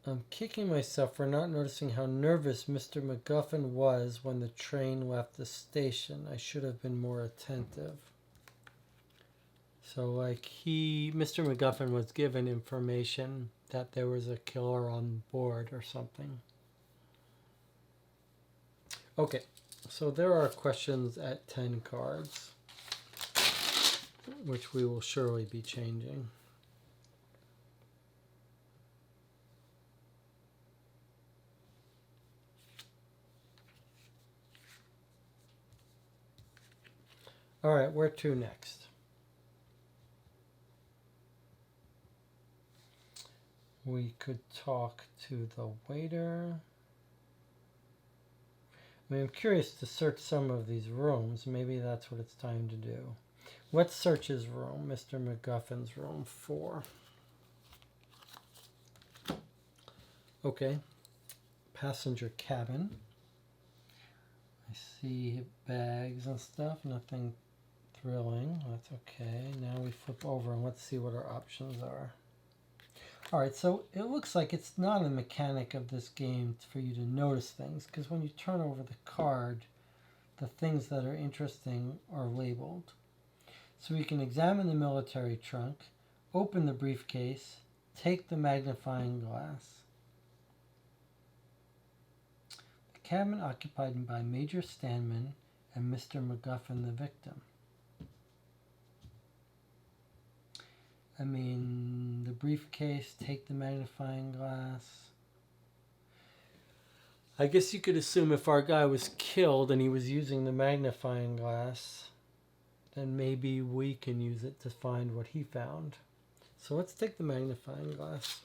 I'm kicking myself for not noticing how nervous Mr. MacGuffin was when the train left the station. I should have been more attentive. So like Mr. MacGuffin was given information that there was a killer on board or something. Okay, so there are questions at 10 cards, which we will surely be changing. All right, where to next? We could talk to the waiter. I mean, I'm curious to search some of these rooms. Maybe that's what it's time to do. Let's search his room, Mr. MacGuffin's room 4. Okay, passenger cabin. I see bags and stuff, nothing thrilling. That's okay. Now we flip over and let's see what our options are. Alright, so it looks like it's not a mechanic of this game for you to notice things, because when you turn over the card, the things that are interesting are labeled. So we can examine the military trunk, open the briefcase, take the magnifying glass. The cabin occupied by Major Stanman and Mr. MacGuffin, the victim. I mean, the briefcase, take the magnifying glass. I guess you could assume if our guy was killed and he was using the magnifying glass, then maybe we can use it to find what he found. So let's take the magnifying glass.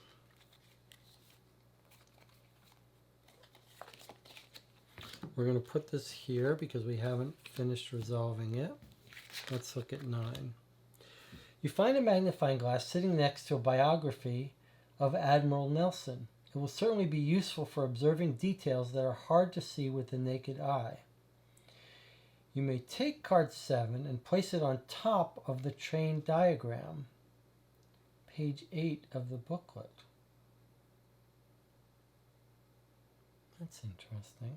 We're going to put this here because we haven't finished resolving it. Let's look at 9. You find a magnifying glass sitting next to a biography of Admiral Nelson. It will certainly be useful for observing details that are hard to see with the naked eye. You may take card 7 and place it on top of the train diagram, page 8 of the booklet. That's interesting.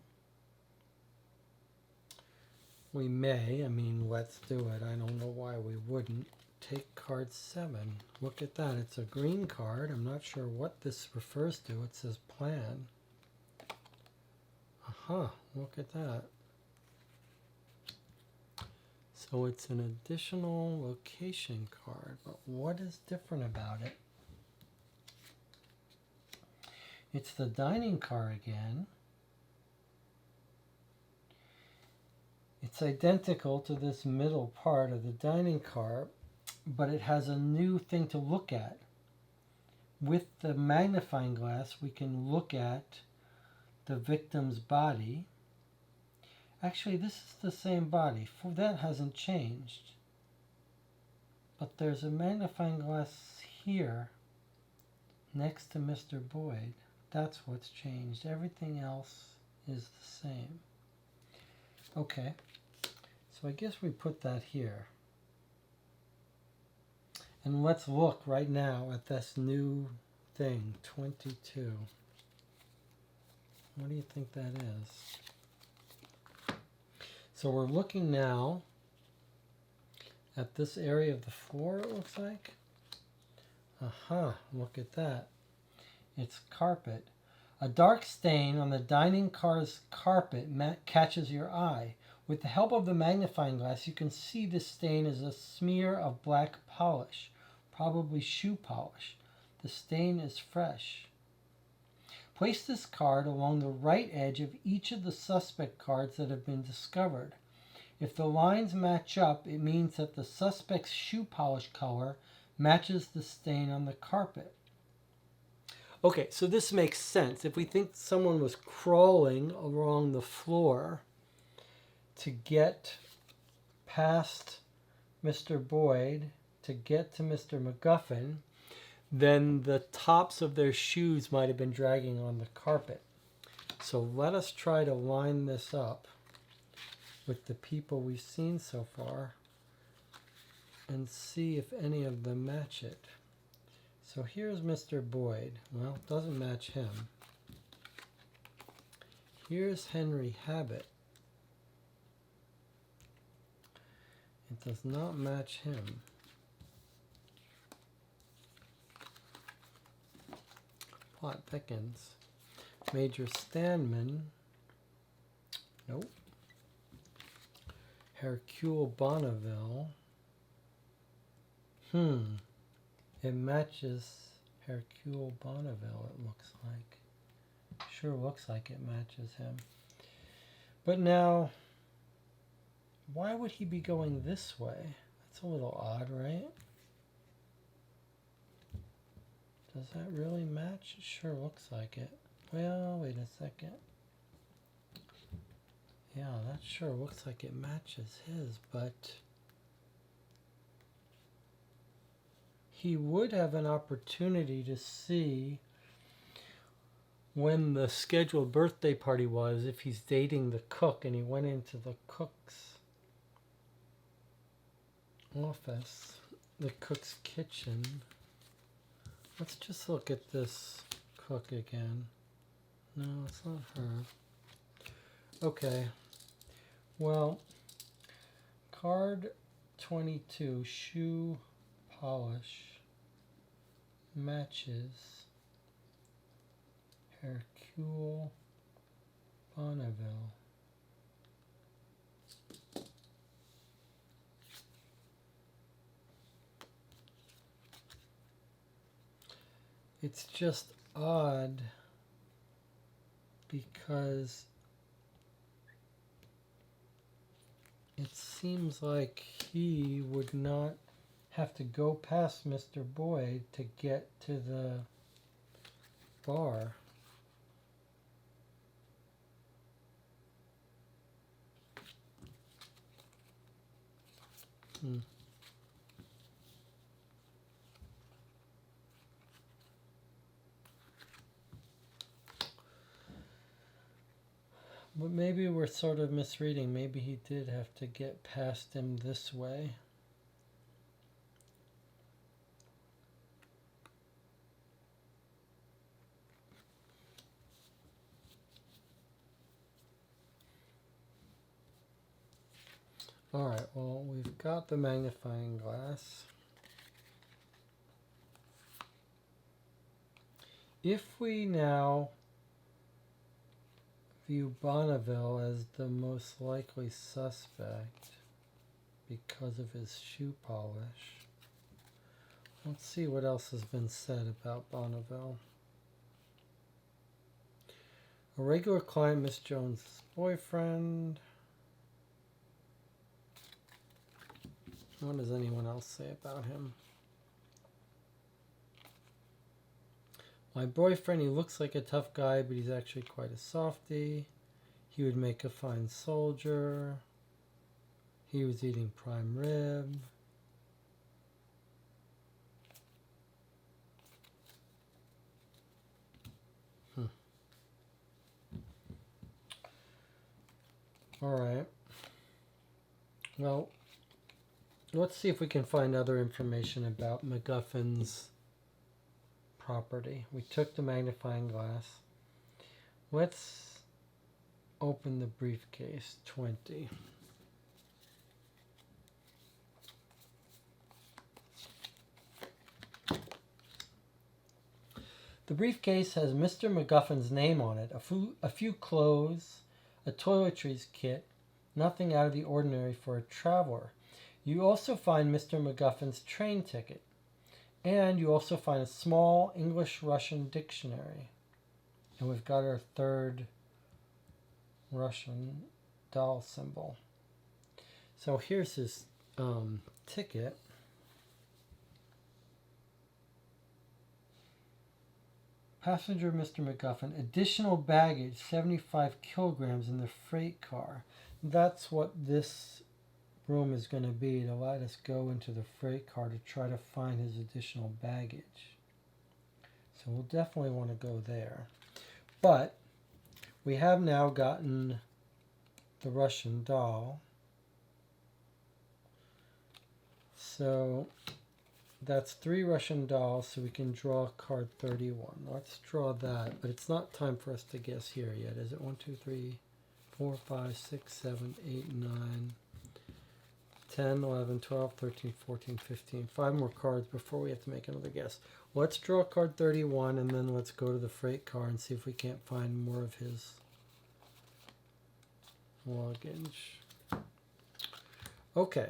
We may, let's do it. I don't know why we wouldn't. Take card 7. Look at that. It's a green card. I'm not sure what this refers to. It says plan. Aha, look at that. So it's an additional location card, but what is different about it? It's the dining car again. It's identical to this middle part of the dining car, but it has a new thing to look at. With the magnifying glass, we can look at the victim's body. Actually, this is the same body. That hasn't changed. But there's a magnifying glass here next to Mr. Boyd. That's what's changed. Everything else is the same. Okay, so I guess we put that here. And let's look right now at this new thing, 22. What do you think that is? So we're looking now at this area of the floor, it looks like. Aha, look at that. It's carpet. A dark stain on the dining car's carpet catches your eye. With the help of the magnifying glass, you can see this stain is a smear of black polish, probably shoe polish. The stain is fresh. Place this card along the right edge of each of the suspect cards that have been discovered. If the lines match up, it means that the suspect's shoe polish color matches the stain on the carpet. Okay, so this makes sense. If we think someone was crawling along the floor to get past Mr. Boyd, to get to Mr. MacGuffin, then the tops of their shoes might have been dragging on the carpet. So let us try to line this up with the people we've seen so far and see if any of them match it. So here's Mr. Boyd. Well, it doesn't match him. Here's Henry Habit. It does not match him. Plot thickens. Major Stanman. Nope. Hercule Bonneville. It matches Hercule Bonneville, it looks like. Sure looks like it matches him. But now, why would he be going this way? That's a little odd, right? Does that really match? It sure looks like it. Well, wait a second. Yeah, that sure looks like it matches his, but he would have an opportunity to see when the scheduled birthday party was, if he's dating the cook and he went into the cook's office, the cook's kitchen. Let's just look at this cook again. No, it's not her. Okay. Well, card 22, shoe polish, matches Hercule Bonneville. It's just odd because it seems like he would not have to go past Mr. Boyd to get to the bar. But maybe we're sort of misreading. Maybe he did have to get past him this way. Alright, well, we've got the magnifying glass. If we now view Bonneville as the most likely suspect because of his shoe polish, let's see what else has been said about Bonneville. A regular client, Miss Jones' boyfriend. What does anyone else say about him? My boyfriend, he looks like a tough guy, but he's actually quite a softie. He would make a fine soldier. He was eating prime rib. All right. Well, let's see if we can find other information about MacGuffin's property. We took the magnifying glass. Let's open the briefcase 20. The briefcase has Mr. MacGuffin's name on it, a few clothes, a toiletries kit, nothing out of the ordinary for a traveler. You also find Mr. MacGuffin's train ticket, and you also find a small English-Russian dictionary. And we've got our third Russian doll symbol. So here's his ticket. Passenger Mr. McGuffin, additional baggage, 75 kilograms in the freight car. That's what this room is going to be, to let us go into the freight car to try to find his additional baggage. So we'll definitely want to go there. But we have now gotten the Russian doll. So that's 3 Russian dolls, so we can draw card 31. Let's draw that, but it's not time for us to guess here yet, is it? 1, 2, 3, 4, 5, 6, 7, 8, 9, 10, 11, 12, 13, 14, 15. 5 more cards before we have to make another guess. Let's draw card 31, and then let's go to the freight car and see if we can't find more of his luggage. Okay.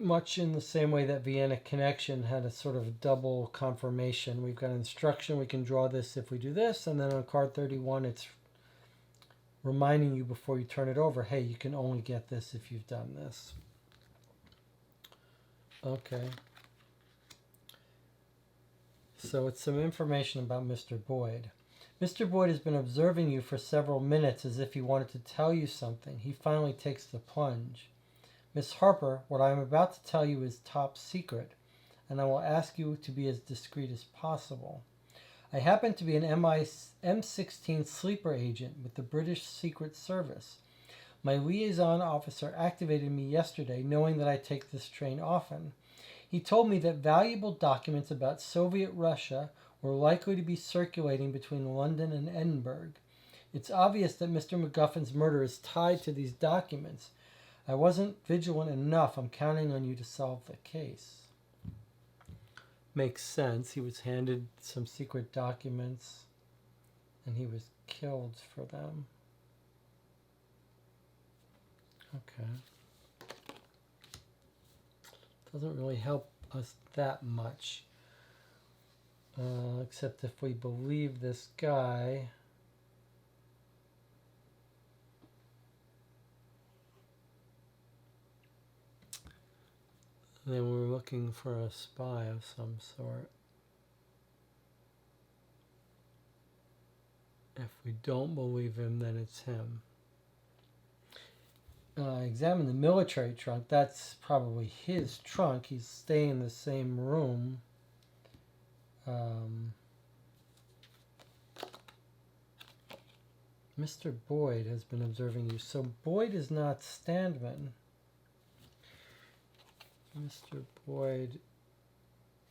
Much in the same way that Vienna Connection had a sort of double confirmation. We've got instruction, we can draw this if we do this, and then on card 31 it's reminding you before you turn it over, hey, you can only get this if you've done this. Okay. So it's some information about Mr. Boyd. Mr. Boyd has been observing you for several minutes as if he wanted to tell you something. He finally takes the plunge. Miss Harper, what I am about to tell you is top secret, and I will ask you to be as discreet as possible. I happen to be an M16 sleeper agent with the British Secret Service. My liaison officer activated me yesterday, knowing that I take this train often. He told me that valuable documents about Soviet Russia were likely to be circulating between London and Edinburgh. It's obvious that Mr. McGuffin's murder is tied to these documents. I wasn't vigilant enough. I'm counting on you to solve the case. Makes sense. He was handed some secret documents and he was killed for them. Okay. Doesn't really help us that much. Except if we believe this guy. Then we're looking for a spy of some sort. If we don't believe him, then it's him. Examine the military trunk. That's probably his trunk. He's staying in the same room. Mr. Boyd has been observing you. So Boyd is not Standman. Mr. Boyd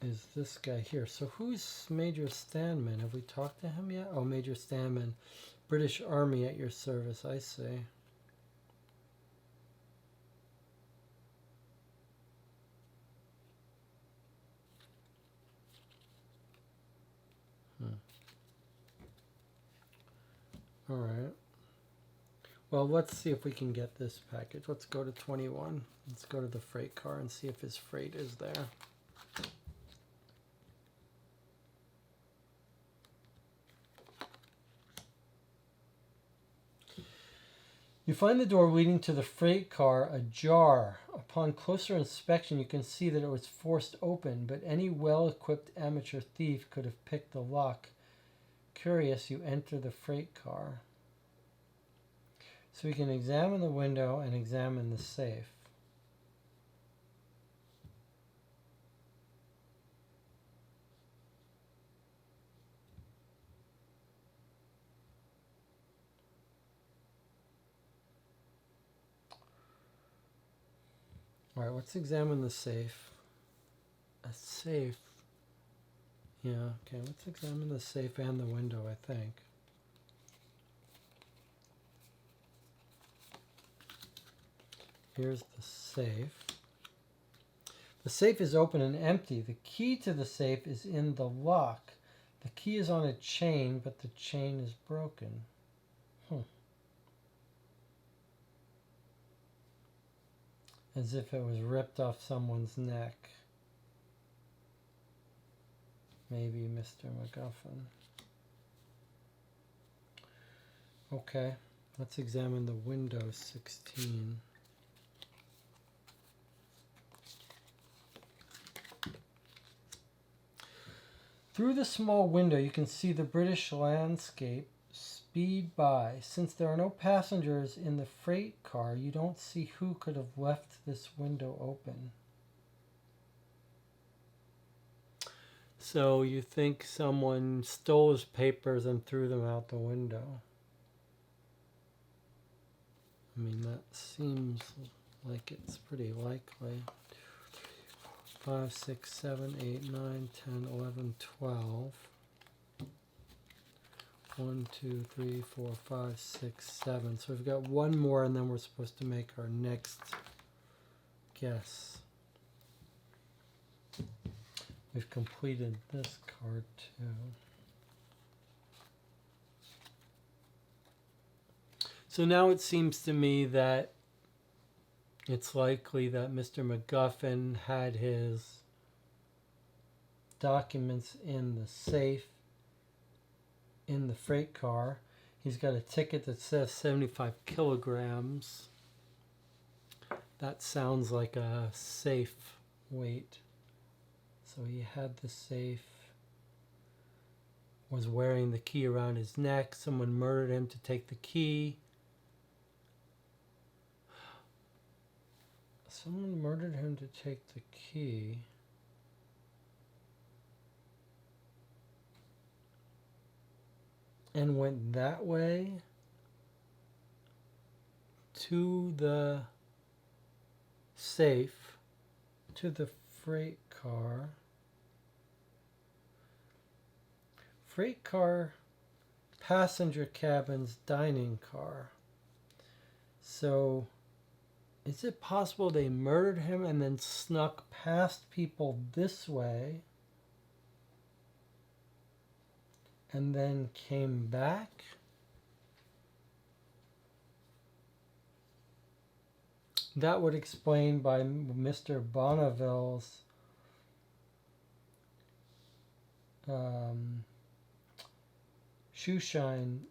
is this guy here. So who's Major Standman? Have we talked to him yet? Oh, Major Standman. British Army at your service, I see. All right. Well, let's see if we can get this package. Let's go to 21. Let's go to the freight car and see if his freight is there. You find the door leading to the freight car ajar. Upon closer inspection, you can see that it was forced open, but any well-equipped amateur thief could have picked the lock. Curious, you enter the freight car. So we can examine the window and examine the safe. All right, let's examine the safe. A safe. Yeah, okay, let's examine the safe and the window, I think. Here's the safe. The safe is open and empty. The key to the safe is in the lock. The key is on a chain, but the chain is broken. As if it was ripped off someone's neck. maybe Mr. MacGuffin. Okay, let's examine the window 16. Through the small window, you can see the British landscape speed by. Since there are no passengers in the freight car, you don't see who could have left this window open. So you think someone stole his papers and threw them out the window? I mean, that seems like it's pretty likely. 5, 6, 7, 8, 9, 10, 11, 12. 1, 2, 3, 4, 5, 6, 7. So we've got one more, and then we're supposed to make our next guess. We've completed this card too. So now it seems to me that it's likely that Mr. MacGuffin had his documents in the safe in the freight car. He's got a ticket that says 75 kilograms. That sounds like a safe weight. So he had the safe, was wearing the key around his neck. Someone murdered him to take the key. Someone murdered him to take the key. And went that way to the safe, to the freight car. Freight car, passenger cabins, dining car. So is it possible they murdered him and then snuck past people this way and then came back? That would explain by Mr. Bonneville's shoe shine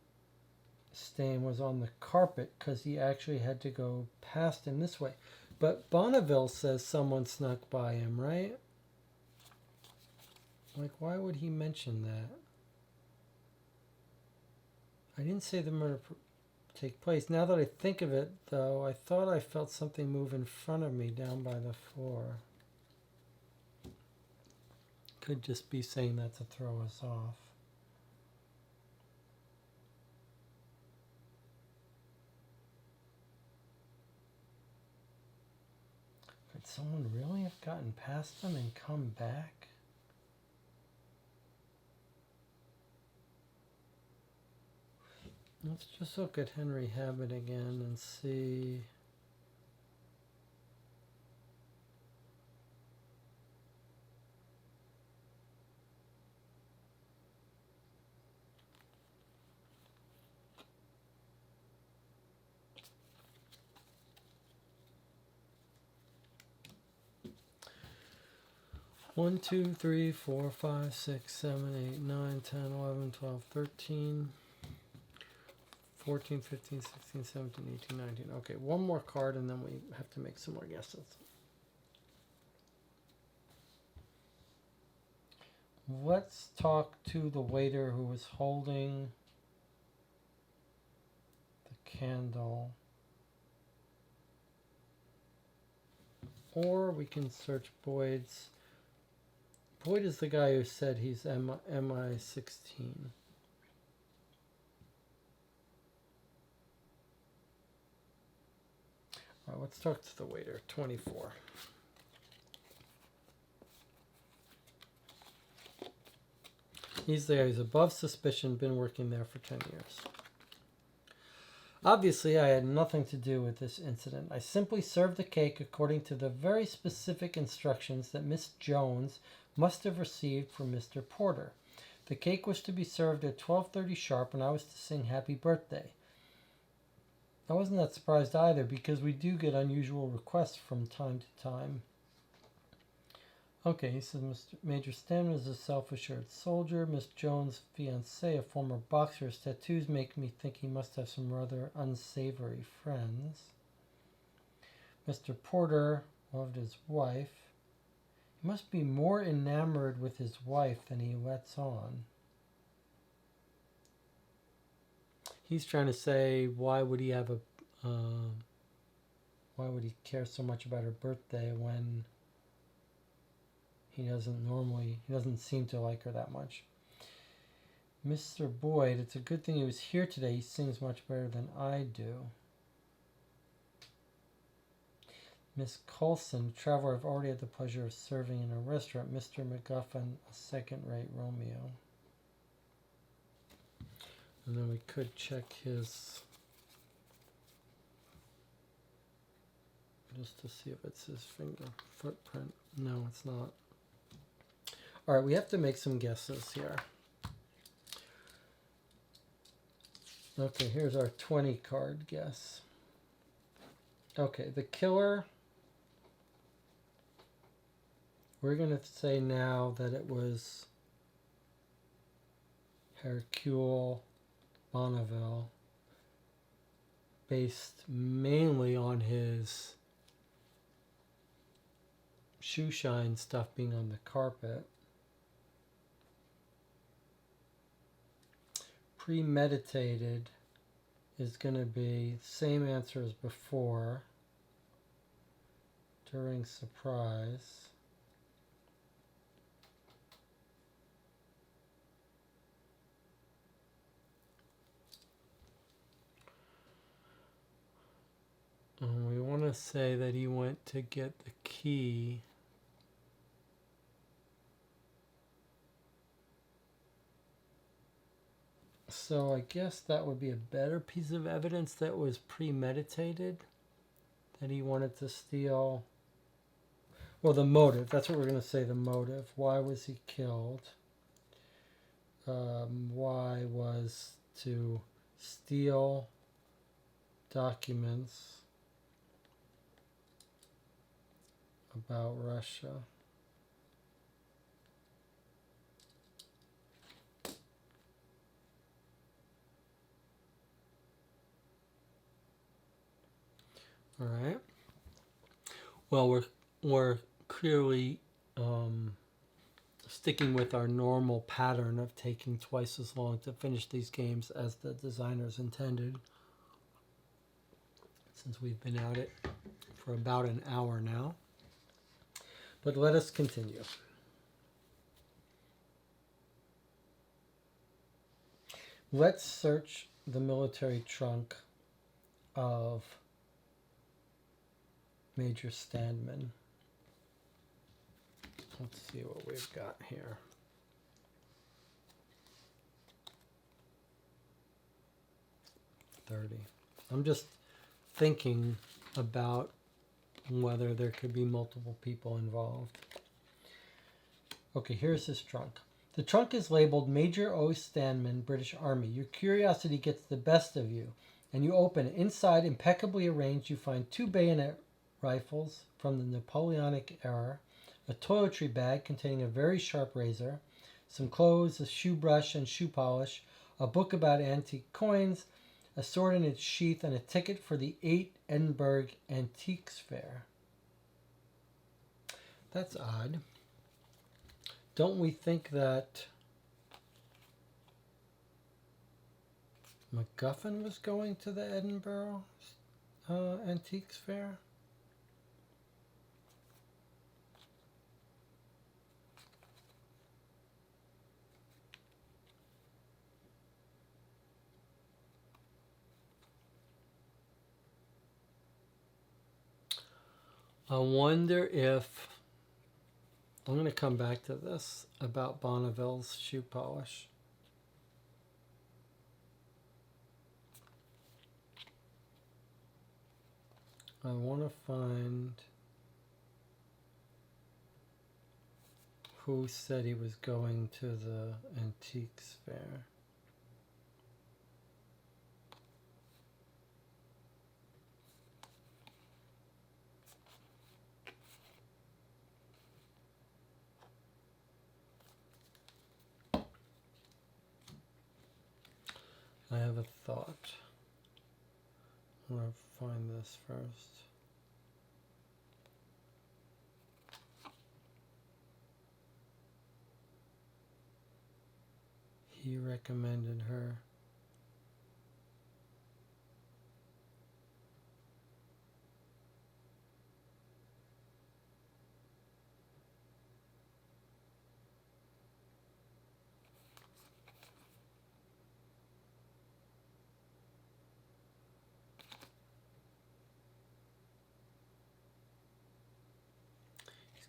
stain was on the carpet, because he actually had to go past him this way. But Bonneville says someone snuck by him, right? Like, why would he mention that? I didn't say the murder take place. Now that I think of it, though, I thought I felt something move in front of me down by the floor. Could just be saying that to throw us off. Could someone really have gotten past them and come back? Let's just look at Henry Habit again and see. One, 2, 3, 4, 5, 6, 7, 8, 9, 10, 11, 12, 13, 14, 15, 16, 17, 18, 19. Okay, one more card and then we have to make some more guesses. Let's talk to the waiter who was holding the candle. Or we can search Boyd's. Boyd is the guy who said he's MI16. All right, let's talk to the waiter. 24. He's there. He's above suspicion. Been working there for 10 years. Obviously, I had nothing to do with this incident. I simply served the cake according to the very specific instructions that Miss Jones must have received from Mr. Porter. The cake was to be served at 12:30 sharp, and I was to sing Happy Birthday. I wasn't that surprised either, because we do get unusual requests from time to time. Okay, he says Mr. Major Stanman is a self-assured soldier. Miss Jones' fiancé, a former boxer. His tattoos make me think he must have some rather unsavory friends. Mr. Porter loved his wife. He must be more enamored with his wife than he lets on. He's trying to say, why would he have why would he care so much about her birthday when he doesn't seem to like her that much. Mr. Boyd, it's a good thing he was here today. He sings much better than I do. Miss Coulson, traveler, I've already had the pleasure of serving in a restaurant. Mr. MacGuffin, a second-rate Romeo. And then we could check his, just to see if it's his finger footprint. No, it's not. All right, we have to make some guesses here. Okay, here's our 20 card guess. Okay, the killer, we're going to say now that it was Hercule Bonneville, based mainly on his shoe shine stuff being on the carpet. Premeditated is going to be same answer as before. During surprise. We want to say that he went to get the key. So I guess that would be a better piece of evidence that was premeditated, that he wanted to steal. Well, the motive, that's what we're going to say, the motive. Why was he killed? Why was to steal documents about Russia. All right. Well, we're clearly sticking with our normal pattern of taking twice as long to finish these games as the designers intended, since we've been at it for about an hour now. But let us continue. Let's search the military trunk of Major Standman. Let's see what we've got here. I'm just thinking about whether there could be multiple people involved. Okay, here's his trunk. The trunk is labeled Major O. Standman, British Army. Your curiosity gets the best of you, and you open it. Inside, impeccably arranged, you find 2 bayonet rifles from the Napoleonic era, a toiletry bag containing a very sharp razor, some clothes, a shoe brush and shoe polish, a book about antique coins, a sword in its sheath, and a ticket for the 8th Edinburgh Antiques Fair. That's odd. Don't we think that MacGuffin was going to the Edinburgh Antiques Fair? I wonder if, I'm going to come back to this about Bonneville's shoe polish. I want to find who said he was going to the Antiques Fair. I have a thought. I'm going to find this first. He recommended her.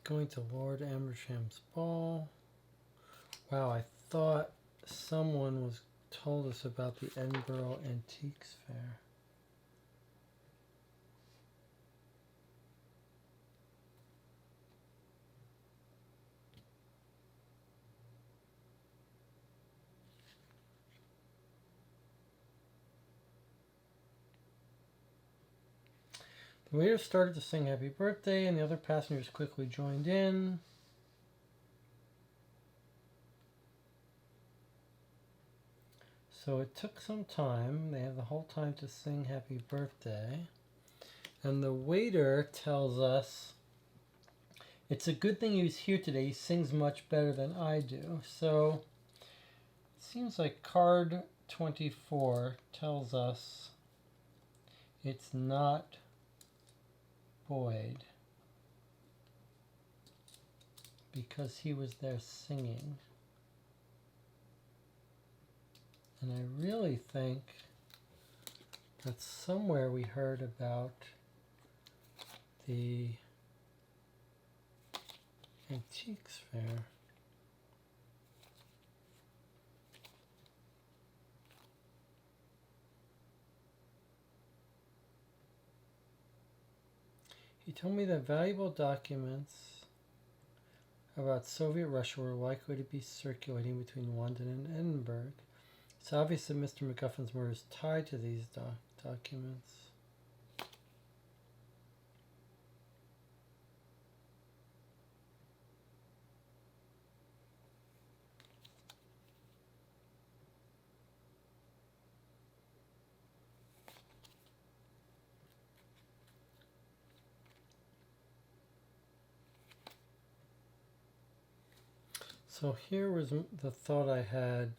Going to Lord Amersham's ball. Wow, I thought someone told us about the Edinburgh Antiques Fair. The waiter started to sing happy birthday, and the other passengers quickly joined in. So it took some time. They have the whole time to sing happy birthday. And the waiter tells us, it's a good thing he's here today. He sings much better than I do. So it seems like card 24 tells us it's not Boyd because he was there singing. And I really think that somewhere we heard about the Antiques Fair. He told me that valuable documents about Soviet Russia were likely to be circulating between London and Edinburgh. It's obvious that Mr. MacGuffin's murder is tied to these documents. So here was the thought I had.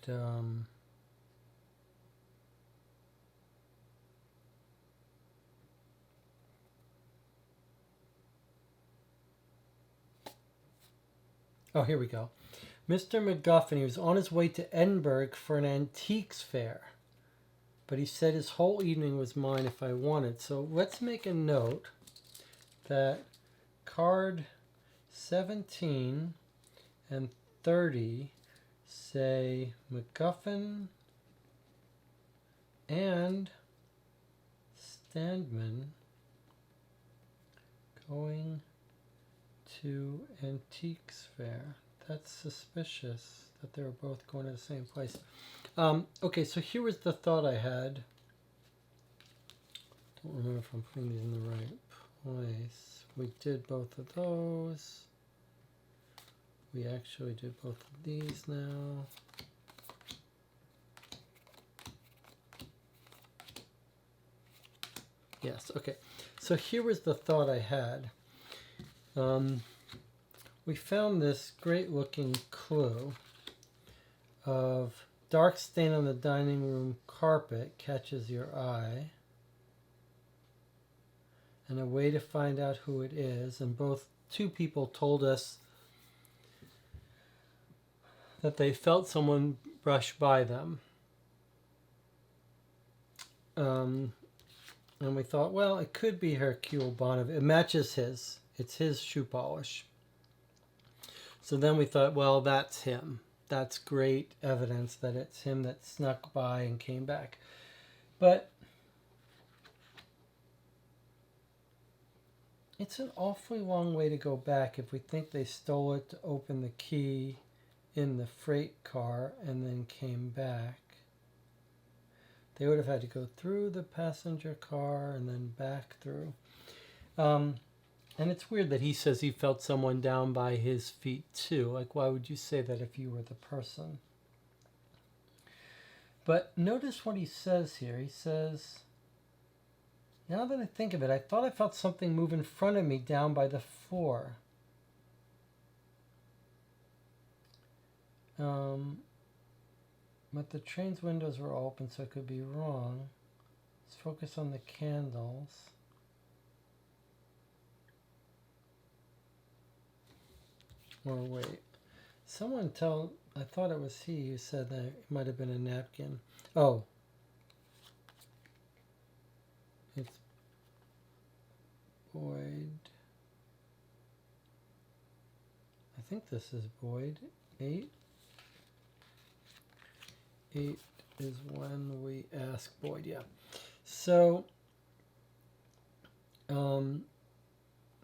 Oh, here we go. Mr. MacGuffin, he was on his way to Edinburgh for an antiques fair. But he said his whole evening was mine if I wanted. So let's make a note that card 17 and 30 say MacGuffin and Standman going to Antiques Fair. That's suspicious that they were both going to the same place. Okay, so here was the thought I had. Don't remember if I'm putting these in the right place. We did both of those. We actually did both of these now. Yes, okay. So here was the thought I had. We found this great looking clue of dark stain on the dining room carpet catches your eye, and a way to find out who it is. And two people told us that they felt someone brush by them. And we thought, well, it could be Hercule Bonneville. It matches his. It's his shoe polish. So then we thought, well, that's him. That's great evidence that it's him that snuck by and came back. But it's an awfully long way to go back if we think they stole it to open the key in the freight car and then came back. They would have had to go through the passenger car and then back through. And it's weird that he says he felt someone down by his feet too. Like, why would you say that if you were the person? But notice what he says here. He says, now that I think of it, I thought I felt something move in front of me down by the floor. But the train's windows were open, so it could be wrong. Let's focus on the candles. Or wait. Someone tell... I thought it was he who said that it might have been a napkin. Oh. It's Boyd. I think this is Boyd. 8. 8 is when we ask Boyd, yeah. So,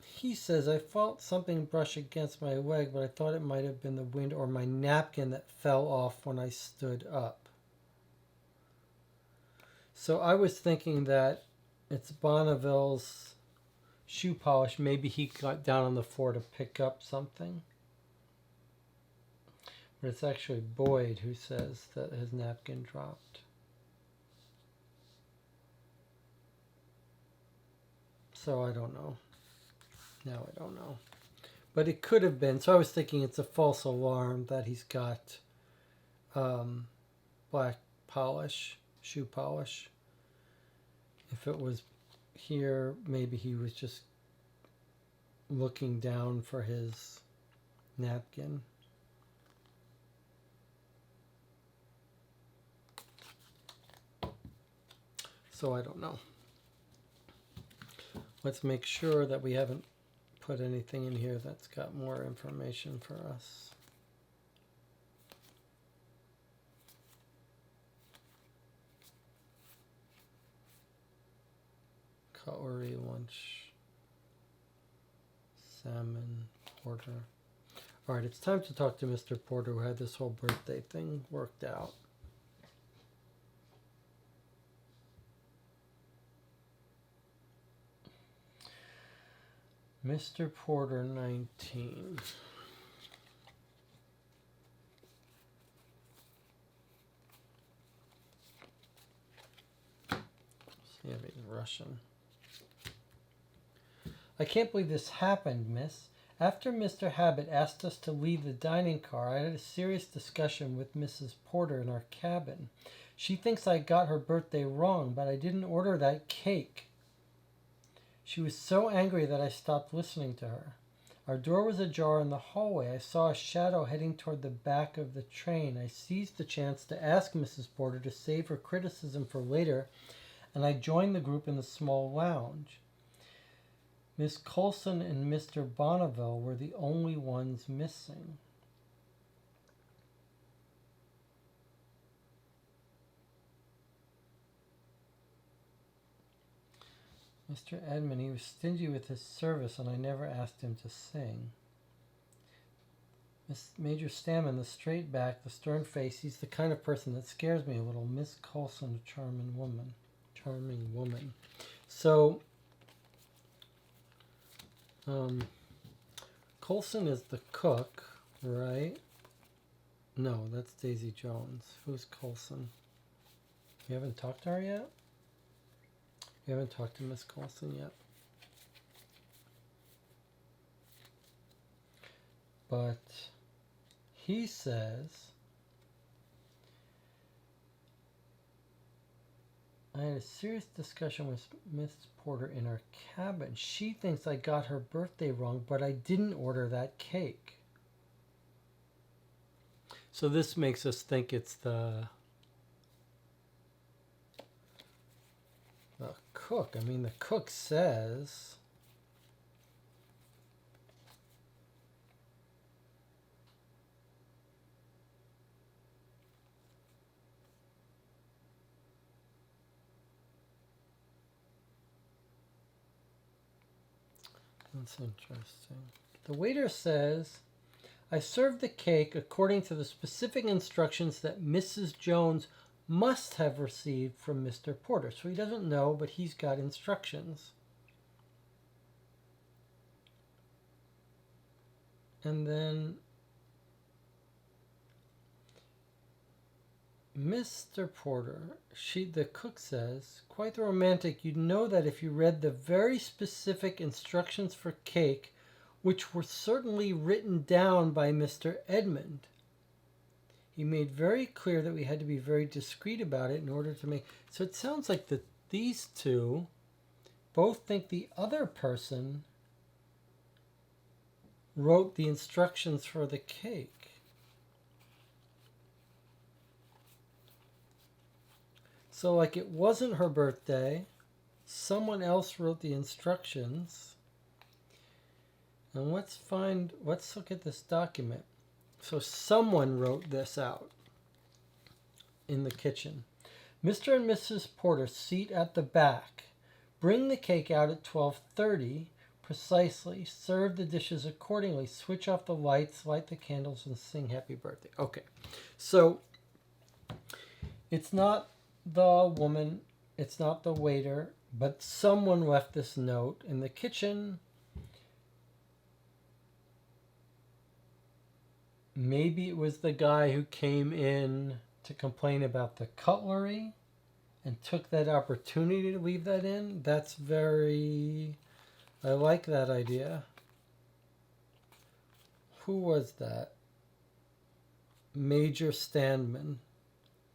he says, I felt something brush against my leg, but I thought it might have been the wind or my napkin that fell off when I stood up. So I was thinking that it's Bonneville's shoe polish. Maybe he got down on the floor to pick up something. But it's actually Boyd who says that his napkin dropped. So I don't know. Now I don't know. But it could have been. So I was thinking it's a false alarm that he's got black polish, shoe polish. If it was here, maybe he was just looking down for his napkin. So I don't know. Let's make sure that we haven't put anything in here that's got more information for us. Cutlery, lunch, salmon, Porter. All right, it's time to talk to Mr. Porter, who had this whole birthday thing worked out. Mr. Porter, 19. See if he's Russian. I can't believe this happened, miss. After Mr. Habit asked us to leave the dining car, I had a serious discussion with Mrs. Porter in our cabin. She thinks I got her birthday wrong, but I didn't order that cake. She was so angry that I stopped listening to her. Our door was ajar in the hallway. I saw a shadow heading toward the back of the train. I seized the chance to ask Mrs. Porter to save her criticism for later, and I joined the group in the small lounge. Miss Coulson and Mr. Bonneville were the only ones missing. Mr. Edmund, he was stingy with his service, and I never asked him to sing. Major Stammen, the straight back, the stern face, he's the kind of person that scares me a little. Miss Coulson, a charming woman. So, Coulson is the cook, right? No, that's Daisy Jones. Who's Coulson? You haven't talked to her yet? You haven't talked to Miss Coulson yet? But he says, I had a serious discussion with Miss Porter in our cabin. She thinks I got her birthday wrong, but I didn't order that cake. So this makes us think it's the cook. I mean, the cook says... That's interesting. The waiter says, I served the cake according to the specific instructions that Mrs. Jones must have received from Mr. Porter. So he doesn't know, but he's got instructions. And then Mr. Porter, the cook says, quite the romantic. You'd know that if you read the very specific instructions for cake, which were certainly written down by Mr. Edmund. He made very clear that we had to be very discreet about it in order to make... So it sounds like that these two both think the other person wrote the instructions for the cake. So, like, it wasn't her birthday. Someone else wrote the instructions. And let's look at this document. So someone wrote this out in the kitchen. Mr. and Mrs. Porter seat at the back. Bring the cake out at 12:30 precisely. Serve the dishes accordingly. Switch off the lights, light the candles, and sing happy birthday. Okay. So it's not the woman, it's not the waiter, but someone left this note in the kitchen. Maybe it was the guy who came in to complain about the cutlery and took that opportunity to leave that in. I like that idea. Who was that? Major Standman,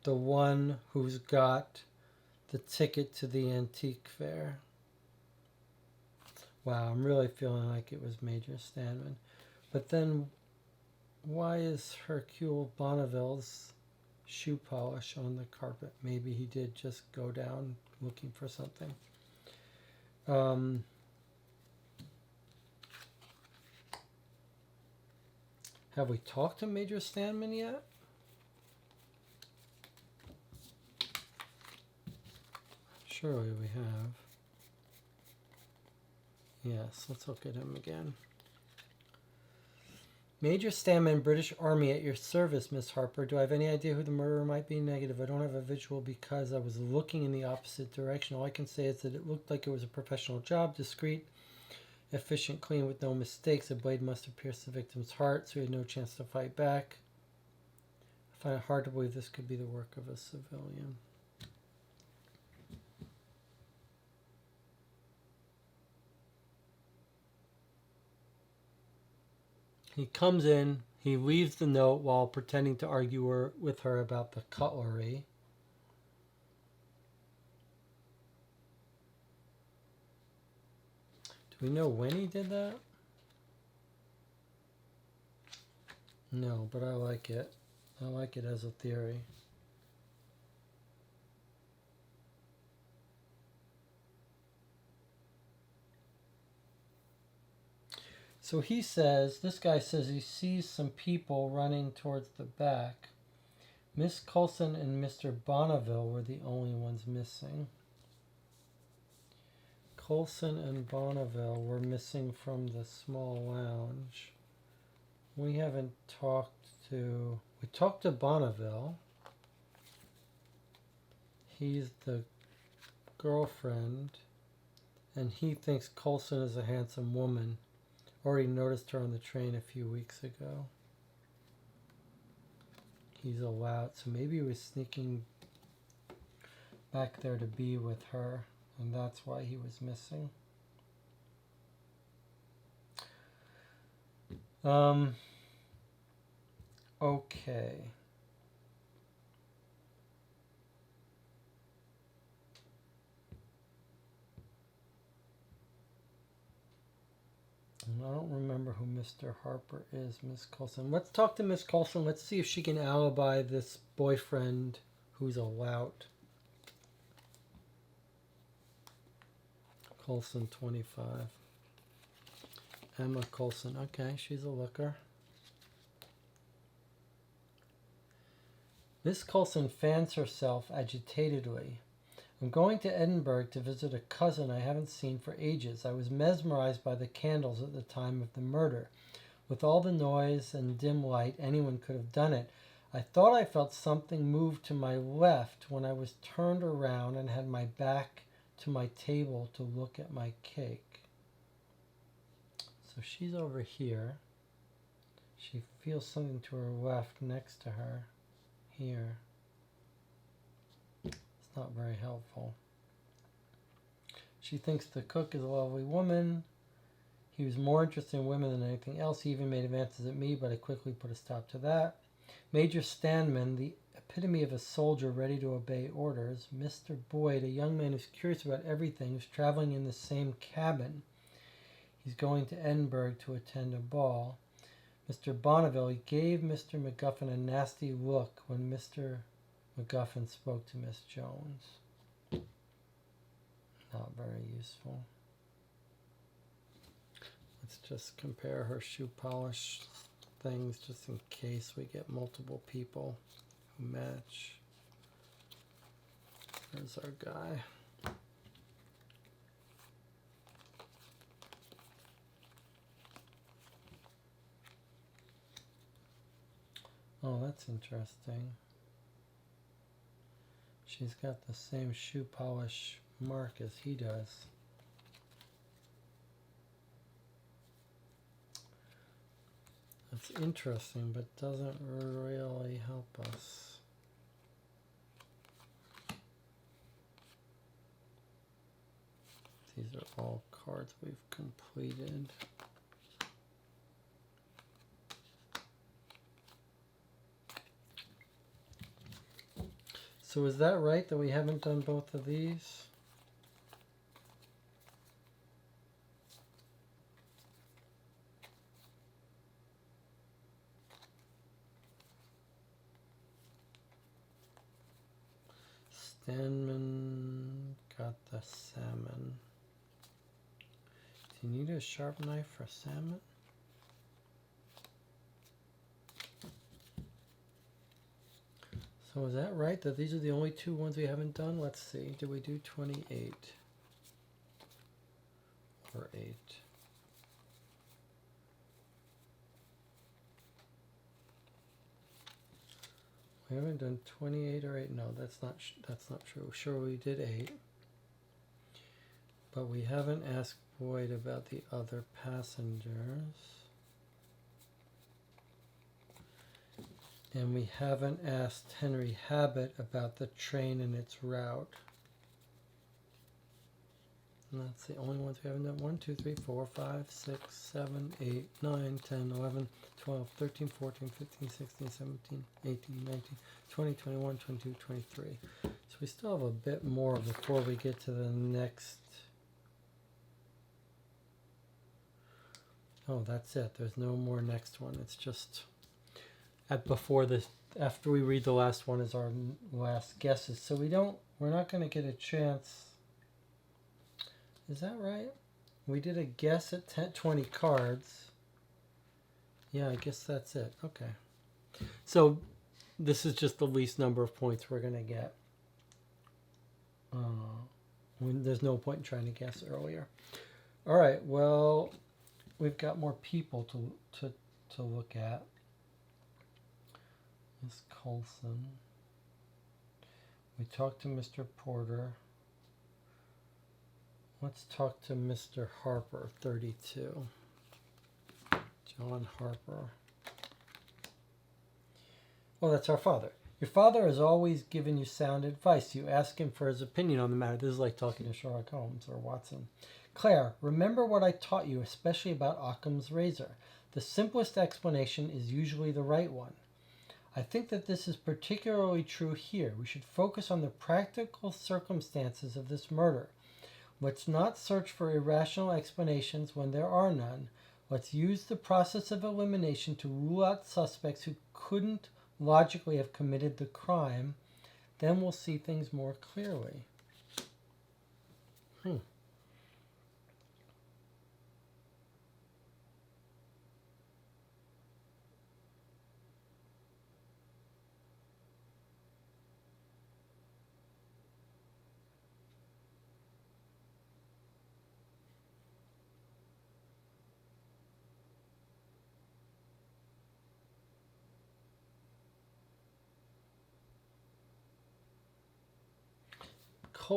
the one who's got the ticket to the antique fair. Wow, I'm really feeling like it was Major Standman. But then, why is Hercule Bonneville's shoe polish on the carpet? Maybe he did just go down looking for something. Have we talked to Major Standman yet? Surely we have. Yes, let's look at him again. Major Standman, British Army, at your service, Miss Harper. Do I have any idea who the murderer might be? Negative. I don't have a visual because I was looking in the opposite direction. All I can say is that it looked like it was a professional job, discreet, efficient, clean, with no mistakes. A blade must have pierced the victim's heart, so he had no chance to fight back. I find it hard to believe this could be the work of a civilian. He comes in, he leaves the note while pretending to argue with her about the cutlery. Do we know when he did that? No, but I like it. I like it as a theory. So this guy says he sees some people running towards the back. Miss Coulson and Mr. Bonneville were the only ones missing. Coulson and Bonneville were missing from the small lounge. We talked to Bonneville. He's the girlfriend, and he thinks Coulson is a handsome woman. Already noticed her on the train a few weeks ago. He's a lout, so maybe he was sneaking back there to be with her, and that's why he was missing. Okay. And I don't remember who Mr. Harper is, Miss Coulson. Let's talk to Miss Coulson. Let's see if she can alibi this boyfriend who's a lout. Coulson, 25. Emma Coulson. Okay, she's a looker. Miss Coulson fans herself agitatedly. I'm going to Edinburgh to visit a cousin I haven't seen for ages. I was mesmerized by the candles at the time of the murder. With all the noise and dim light, anyone could have done it. I thought I felt something move to my left when I was turned around and had my back to my table to look at my cake. So she's over here. She feels something to her left next to her. Here. not very helpful. She thinks the cook is a lovely woman. He was more interested in women than anything else. He even made advances at me, but I quickly put a stop to that. Major Stanman, the epitome of a soldier ready to obey orders. Mr. Boyd, a young man who's curious about everything, who's traveling in the same cabin. He's going to Edinburgh to attend a ball. Mr. Bonneville, he gave Mr. McGuffin a nasty look when Mr. McGuffin spoke to Miss Jones. Not very useful. Let's just compare her shoe polish things just in case we get multiple people who match. There's our guy. Oh, that's interesting. She's got the same shoe polish mark as he does. That's interesting, but doesn't really help us. These are all cards we've completed. So is that right that we haven't done both of these? Stanman got the salmon. Do you need a sharp knife for salmon? So is that right that these are the only two ones we haven't done? Let's see. Did we do 28 or 8? We haven't done 28 or 8. No, that's not true. Sure, we did 8. But we haven't asked Boyd about the other passengers. And we haven't asked Henry Habit about the train and its route. And that's the only ones we haven't done. 1, 2, 3, 4, 5, 6, 7, 8, 9, 10, 11, 12, 13, 14, 15, 16, 17, 18, 19, 20, 21, 22, 23. So we still have a bit more before we get to the next. Oh, that's it. There's no more next one. It's just before this, after we read the last one is our last guesses. So we're not going to get a chance. Is that right? We did a guess at 20 cards. Yeah, I guess that's it. Okay. So this is just the least number of points we're going to get. There's no point in trying to guess earlier. All right, well, we've got more people to look at. Miss Coulson. We talked to Mr. Porter. Let's talk to Mr. Harper, 32. John Harper. Oh, that's our father. Your father has always given you sound advice. You ask him for his opinion on the matter. This is like talking to Sherlock Holmes or Watson. Claire, remember what I taught you, especially about Occam's razor. The simplest explanation is usually the right one. I think that this is particularly true here. We should focus on the practical circumstances of this murder. Let's not search for irrational explanations when there are none. Let's use the process of elimination to rule out suspects who couldn't logically have committed the crime. Then we'll see things more clearly.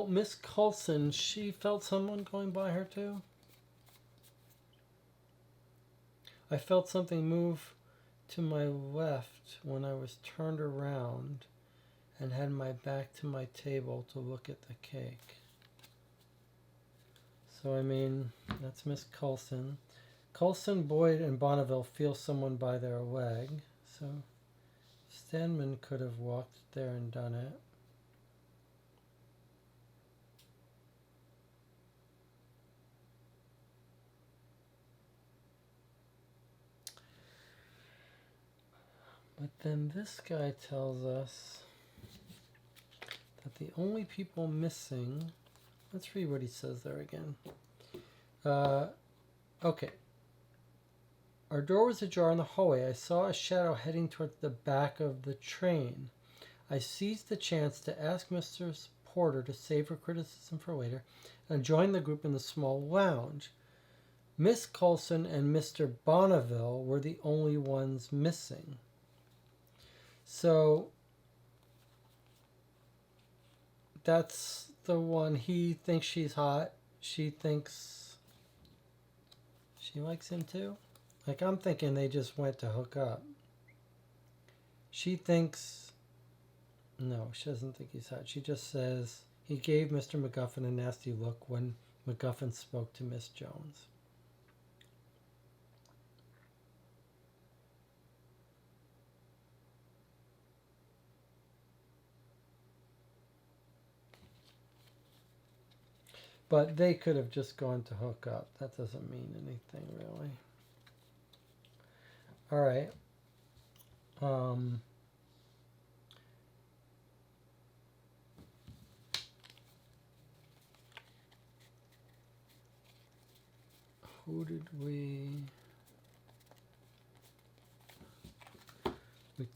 Miss Coulson, she felt someone going by her too? I felt something move to my left when I was turned around and had my back to my table to look at the cake. So, I mean, that's Miss Coulson. Coulson, Boyd, and Bonneville feel someone by their leg. So, Stedman could have walked there and done it. But then this guy tells us that the only people missing... Let's read what he says there again. Okay. Our door was ajar in the hallway. I saw a shadow heading toward the back of the train. I seized the chance to ask Mr. Porter to save her criticism for later and joined the group in the small lounge. Miss Coulson and Mr. Bonneville were the only ones missing. So that's the one. He thinks she's hot. She thinks she likes him too. Like, I'm thinking they just went to hook up. She thinks... No, she doesn't think he's hot. She just says he gave Mr. McGuffin a nasty look when McGuffin spoke to Miss Jones. But they could have just gone to hook up. That doesn't mean anything, really. All right. Who did we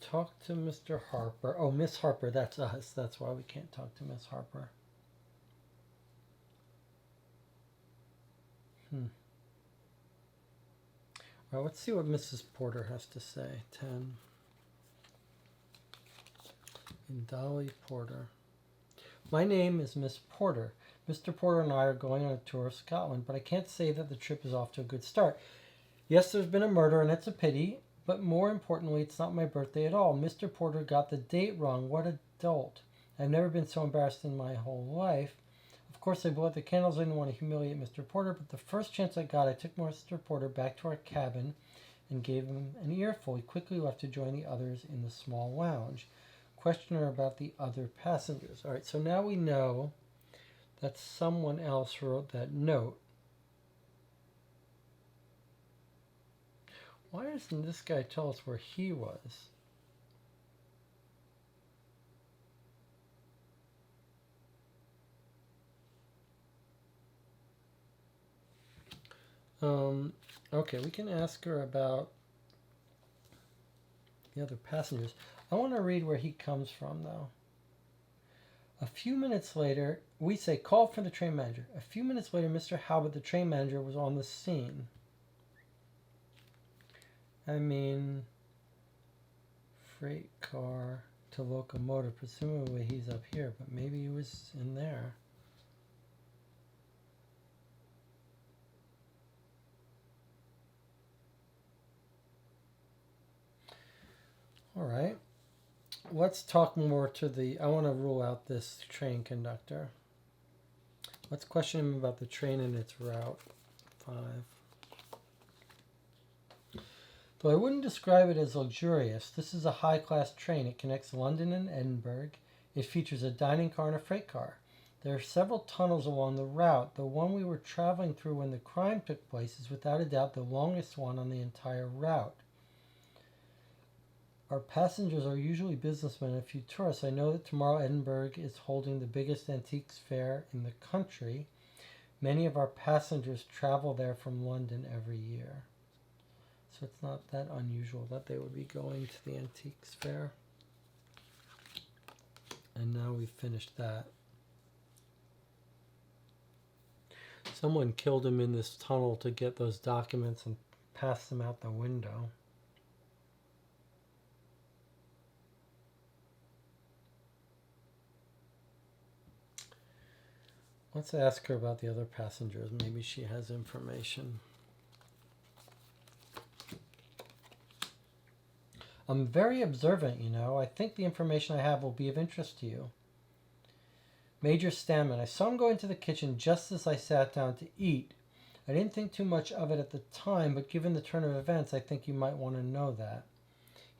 talked to Mr. Harper. Oh, Miss Harper, that's us. That's why we can't talk to Miss Harper. Well, let's see what Mrs. Porter has to say. 10. And Dolly Porter. My name is Miss Porter. Mr. Porter and I are going on a tour of Scotland, but I can't say that the trip is off to a good start. Yes, there's been a murder, and it's a pity, but more importantly, it's not my birthday at all. Mr. Porter got the date wrong. What a dolt. I've never been so embarrassed in my whole life. Of course, I blew out the candles. I didn't want to humiliate Mr. Porter, but the first chance I got, I took Mr. Porter back to our cabin and gave him an earful. He quickly left to join the others in the small lounge. Question her about the other passengers. All right, so now we know that someone else wrote that note. Why doesn't this guy tell us where he was? Okay, we can ask her about the other passengers. I want to read where he comes from, though. A few minutes later, we say, call for the train manager. A few minutes later, Mr. Halbert, the train manager, was on the scene. I mean, freight car to locomotive. Presumably he's up here, but maybe he was in there. All right. Let's talk more to the... I want to rule out this train conductor. Let's question him about the train and its route. 5. Though I wouldn't describe it as luxurious, this is a high-class train. It connects London and Edinburgh. It features a dining car and a freight car. There are several tunnels along the route. The one we were traveling through when the crime took place is without a doubt the longest one on the entire route. Our passengers are usually businessmen and a few tourists. I know that tomorrow Edinburgh is holding the biggest antiques fair in the country. Many of our passengers travel there from London every year. So it's not that unusual that they would be going to the antiques fair. And now we've finished that. Someone killed him in this tunnel to get those documents and pass them out the window. Let's ask her about the other passengers. Maybe she has information. I'm very observant, you know. I think the information I have will be of interest to you. Major Stanman. I saw him go into the kitchen just as I sat down to eat. I didn't think too much of it at the time, but given the turn of events, I think you might want to know that.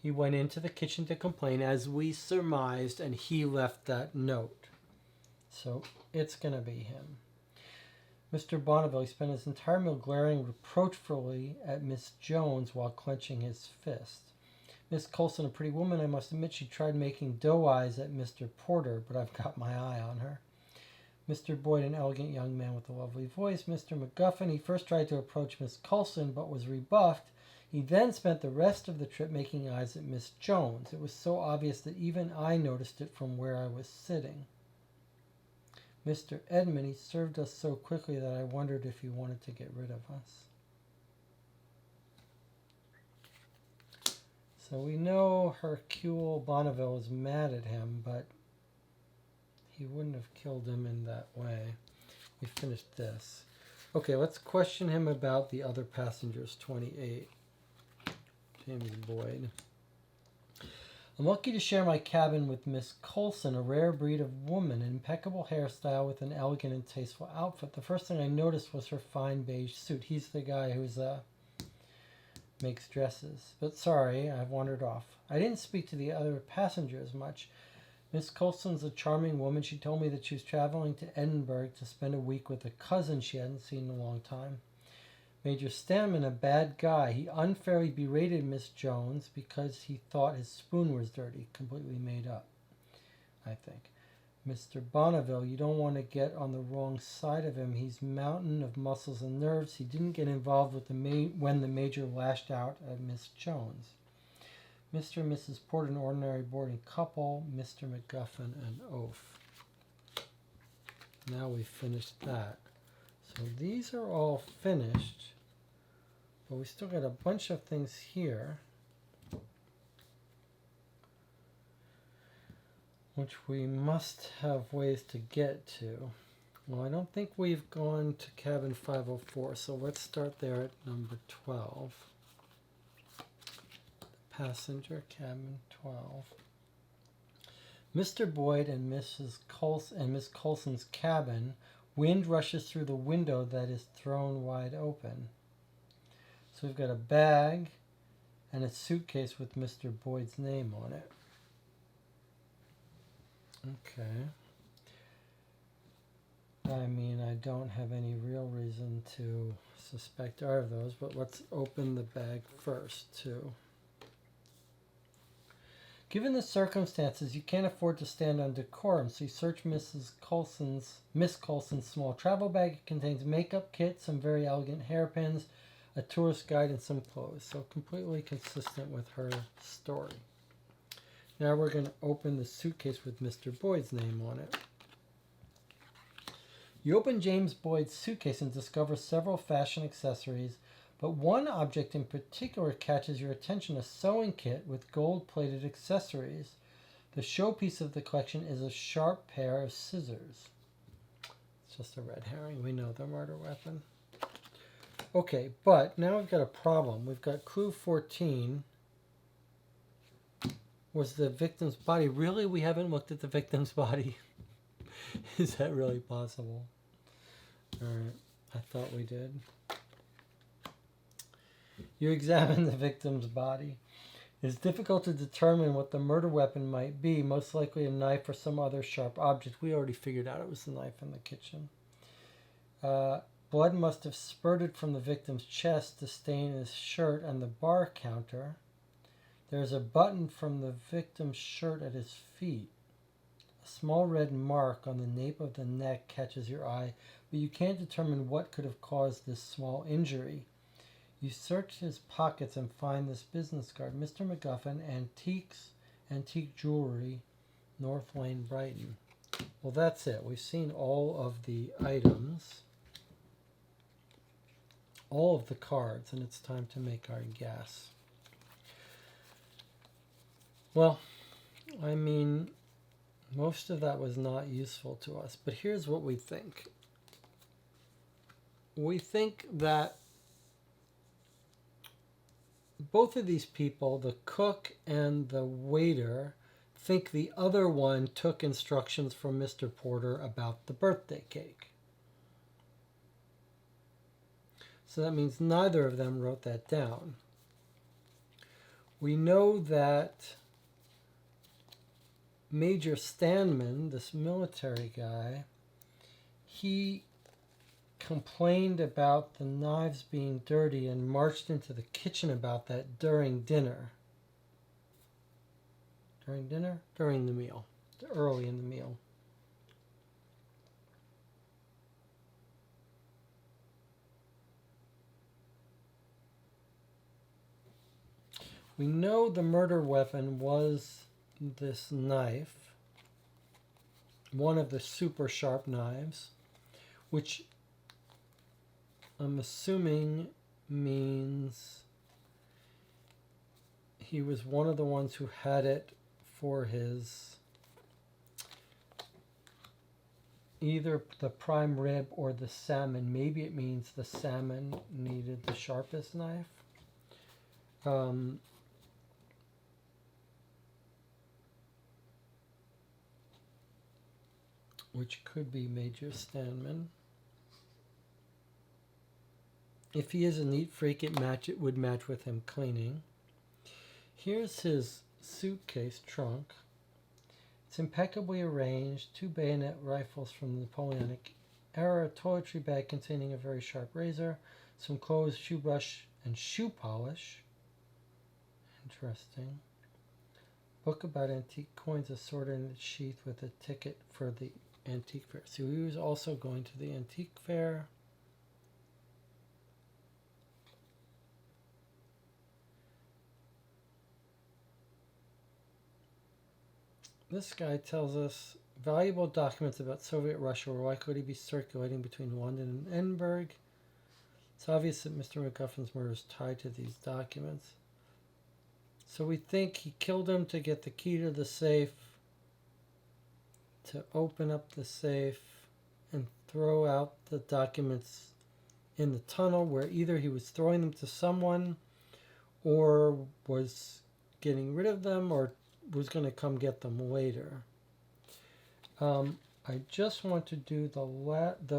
He went into the kitchen to complain, as we surmised, and he left that note. So it's going to be him. Mr. Bonneville, he spent his entire meal glaring reproachfully at Miss Jones while clenching his fist. Miss Coulson, a pretty woman, I must admit, she tried making doe eyes at Mr. Porter, but I've got my eye on her. Mr. Boyd, an elegant young man with a lovely voice. Mr. McGuffin, he first tried to approach Miss Coulson, but was rebuffed. He then spent the rest of the trip making eyes at Miss Jones. It was so obvious that even I noticed it from where I was sitting. Mr. Edmund, he served us so quickly that I wondered if he wanted to get rid of us. So we know Hercule Bonneville is mad at him, but he wouldn't have killed him in that way. We finished this. Okay, let's question him about the other passengers, 28. James Boyd. I'm lucky to share my cabin with Miss Coulson, a rare breed of woman, an impeccable hairstyle with an elegant and tasteful outfit. The first thing I noticed was her fine beige suit. He's the guy who's makes dresses. But sorry, I've wandered off. I didn't speak to the other passengers much. Miss Coulson's a charming woman. She told me that she was traveling to Edinburgh to spend a week with a cousin she hadn't seen in a long time. Major Stanman, a bad guy. He unfairly berated Miss Jones because he thought his spoon was dirty. Completely made up, I think. Mr. Bonneville, you don't want to get on the wrong side of him. He's a mountain of muscles and nerves. He didn't get involved with when the Major lashed out at Miss Jones. Mr. and Mrs. Porter, an ordinary boarding couple. Mr. McGuffin, an oaf. Now we've finished that. So these are all finished. But we still got a bunch of things here, which we must have ways to get to. Well, I don't think we've gone to cabin 504, so let's start there at number 12. Passenger cabin 12. Mr. Boyd and Miss Coulson's cabin. Wind rushes through the window that is thrown wide open. So we've got a bag and a suitcase with Mr. Boyd's name on it. Okay. I mean, I don't have any real reason to suspect either of those, but let's open the bag first, too. Given the circumstances, you can't afford to stand on decorum, so you search Miss Coulson's small travel bag. It contains makeup kit, some very elegant hairpins, a tourist guide, and some clothes. So completely consistent with her story. Now we're going to open the suitcase with Mr. Boyd's name on it. You open James Boyd's suitcase and discover several fashion accessories, but one object in particular catches your attention, a sewing kit with gold-plated accessories. The showpiece of the collection is a sharp pair of scissors. It's just a red herring. We know the murder weapon. Okay, but now we've got a problem. We've got clue 14 was the victim's body. Really? We haven't looked at the victim's body? Is that really possible? All right, I thought we did. You examine the victim's body. It is difficult to determine what the murder weapon might be, most likely a knife or some other sharp object. We already figured out it was the knife in the kitchen. Blood must have spurted from the victim's chest to stain his shirt and the bar counter. There is a button from the victim's shirt at his feet. A small red mark on the nape of the neck catches your eye, but you can't determine what could have caused this small injury. You search his pockets and find this business card. Mr. McGuffin, Antique Jewelry, North Lane, Brighton. Well, that's it. We've seen all of the items, all of the cards, and it's time to make our guess. Well, I mean, most of that was not useful to us, but here's what we think. We think that both of these people, the cook and the waiter, think the other one took instructions from Mr. Porter about the birthday cake. So that means neither of them wrote that down. We know that Major Stanman, this military guy, he complained about the knives being dirty and marched into the kitchen about that during dinner. During dinner? During the meal. Early in the meal. We know the murder weapon was this knife, one of the super sharp knives, which I'm assuming means he was one of the ones who had it for his either the prime rib or the salmon. Maybe it means the salmon needed the sharpest knife. Which could be Major Stanman. If he is a neat freak, it would match with him cleaning. Here's his suitcase trunk. It's impeccably arranged. 2 bayonet rifles from the Napoleonic era, a toiletry bag containing a very sharp razor, some clothes, shoe brush, and shoe polish. Interesting. Book about antique coins assorted in the sheath with a ticket for the antique fair. So he was also going to the antique fair. This guy tells us valuable documents about Soviet Russia were likely to be circulating between London and Edinburgh. It's obvious that Mr. MacGuffin's murder is tied to these documents. So we think he killed him to get the key to the safe, to open up the safe and throw out the documents in the tunnel, where either he was throwing them to someone or was getting rid of them or was going to come get them later. I just want to do the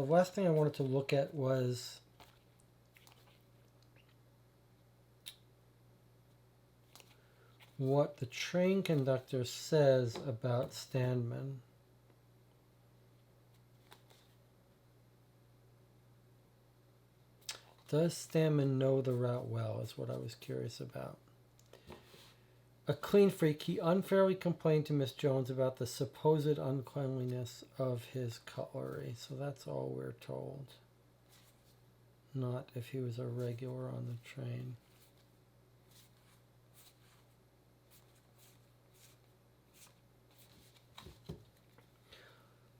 last thing I wanted to look at was what the train conductor says about Stanman. Does Stanman know the route well, is what I was curious about. A clean freak, he unfairly complained to Miss Jones about the supposed uncleanliness of his cutlery. So that's all we're told. Not if he was a regular on the train.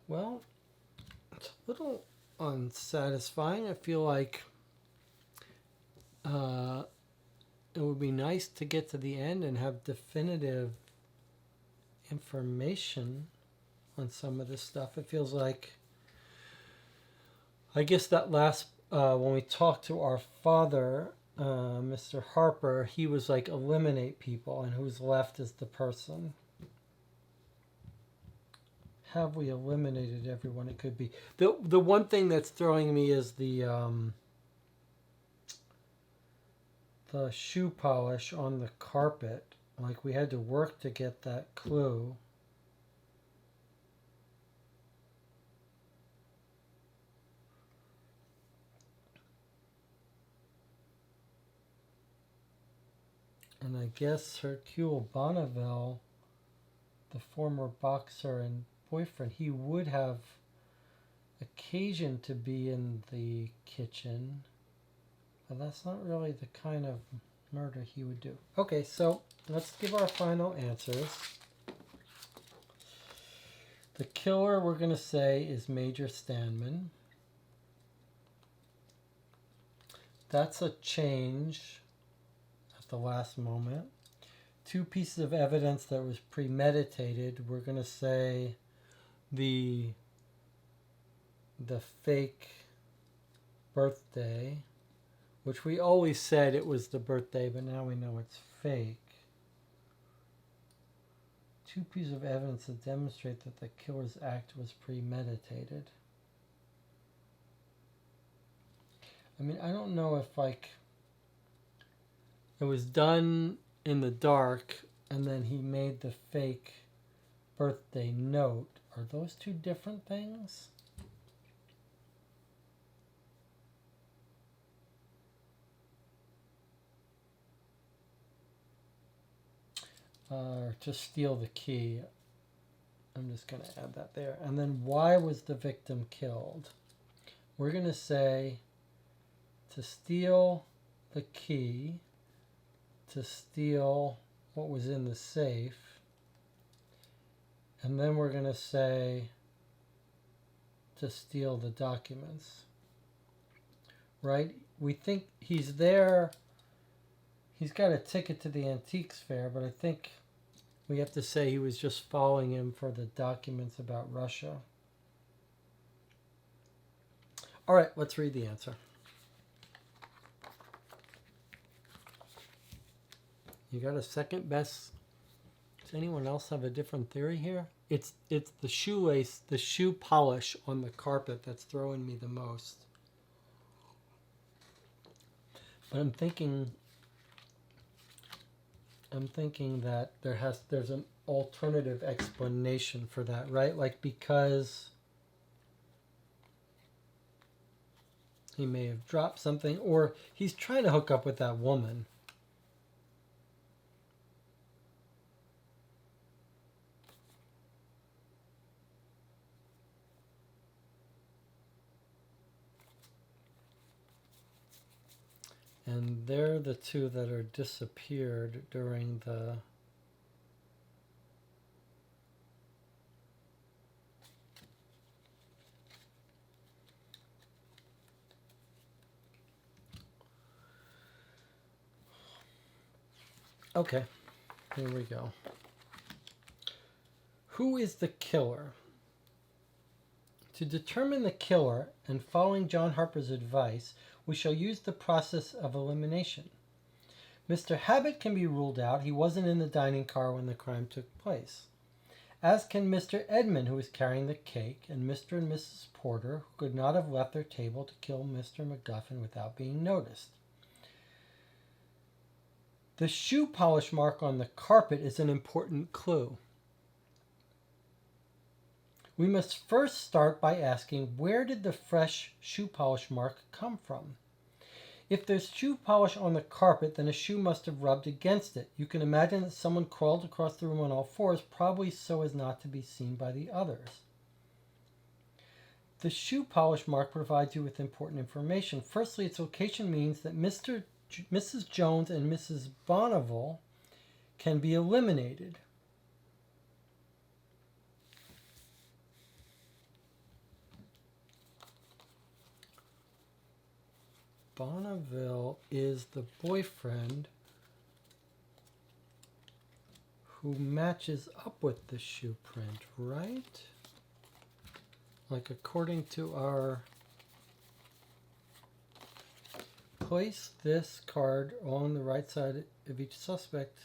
Well, it's a little unsatisfying. I feel like it would be nice to get to the end and have definitive information on some of this stuff. It feels like, I guess that last, when we talked to our father, Mr. Harper, he was like, eliminate people, and who's left is the person. Have we eliminated everyone? It could be. The one thing that's throwing me is the shoe polish on the carpet. Like, we had to work to get that clue. And I guess Hercule Bonneville, the former boxer and boyfriend, he would have occasion to be in the kitchen. But that's not really the kind of murder he would do. Okay, so let's give our final answers. The killer, we're going to say, is Major Stanman. That's a change at the last moment. 2 pieces of evidence that was premeditated. We're going to say the fake birthday which we always said it was the birthday, but now we know it's fake. Two pieces of evidence that demonstrate that the killer's act was premeditated. I mean, I don't know if, like, it was done in the dark and then he made the fake birthday note. Are those two different things? To steal the key. I'm just going to add that there. And then why was the victim killed? We're going to say to steal the key, to steal what was in the safe, and then we're going to say to steal the documents. Right? We think he's there. He's got a ticket to the antiques fair, but I think we have to say he was just following him for the documents about Russia. All right, let's read the answer. You got a second best. Does anyone else have a different theory here? It's the shoelace, the shoe polish on the carpet that's throwing me the most. But I'm thinking that there's an alternative explanation for that, right? Like, because he may have dropped something, or he's trying to hook up with that woman. And they're the two that are disappeared during the Okay, here we go. Who is the killer? To determine the killer, and following John Harper's advice, we shall use the process of elimination. Mr. Habit can be ruled out. He wasn't in the dining car when the crime took place. As can Mr. Edmund, who was carrying the cake, and Mr. and Mrs. Porter, who could not have left their table to kill Mr. MacGuffin without being noticed. The shoe polish mark on the carpet is an important clue. We must first start by asking, where did the fresh shoe polish mark come from? If there's shoe polish on the carpet, then a shoe must have rubbed against it. You can imagine that someone crawled across the room on all fours, probably so as not to be seen by the others. The shoe polish mark provides you with important information. Firstly, its location means that Mrs. Jones and Mrs. Bonneville can be eliminated. Bonneville is the boyfriend who matches up with the shoe print, right? Like, according to our... Place this card along the right side of each suspect.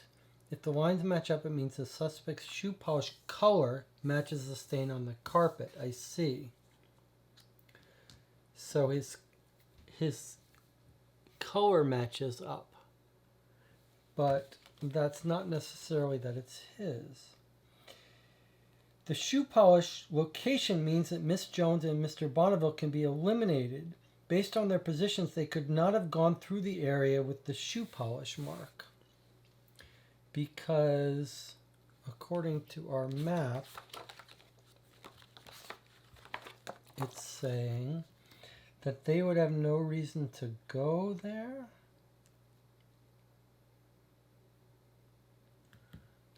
If the lines match up, it means the suspect's shoe polish color matches the stain on the carpet. I see. So his color matches up. But that's not necessarily that it's his. The shoe polish location means that Miss Jones and Mr. Bonneville can be eliminated. Based on their positions, they could not have gone through the area with the shoe polish mark. Because, according to our map, it's saying that they would have no reason to go there.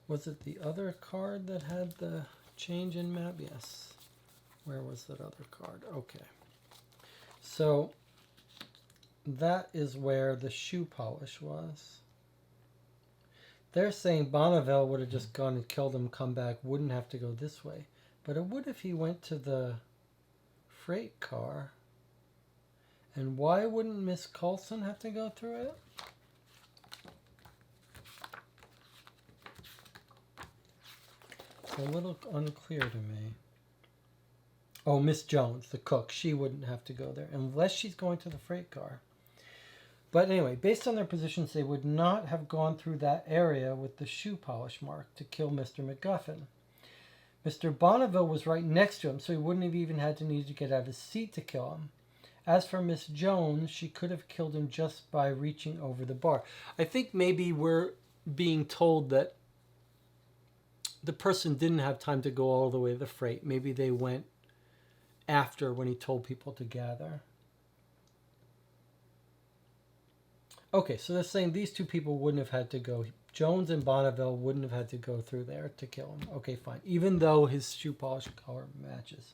Was it the other card that had the change in map? Yes. Where was that other card? Okay. So that is where the shoe polish was. They're saying Bonneville would have just gone and killed him, come back, wouldn't have to go this way. But it would if he went to the freight car. And why wouldn't Miss Coulson have to go through it? It's a little unclear to me. Oh, Miss Jones, the cook, she wouldn't have to go there unless she's going to the freight car. But anyway, based on their positions, they would not have gone through that area with the shoe polish mark to kill Mr. McGuffin. Mr. Bonneville was right next to him, so he wouldn't have even had to need to get out of his seat to kill him. As for Miss Jones, she could have killed him just by reaching over the bar. I think maybe we're being told that the person didn't have time to go all the way to the freight. Maybe they went after when he told people to gather. Okay, so they're saying these two people wouldn't have had to go. Jones and Bonneville wouldn't have had to go through there to kill him. Okay, fine. Even though his shoe polish color matches.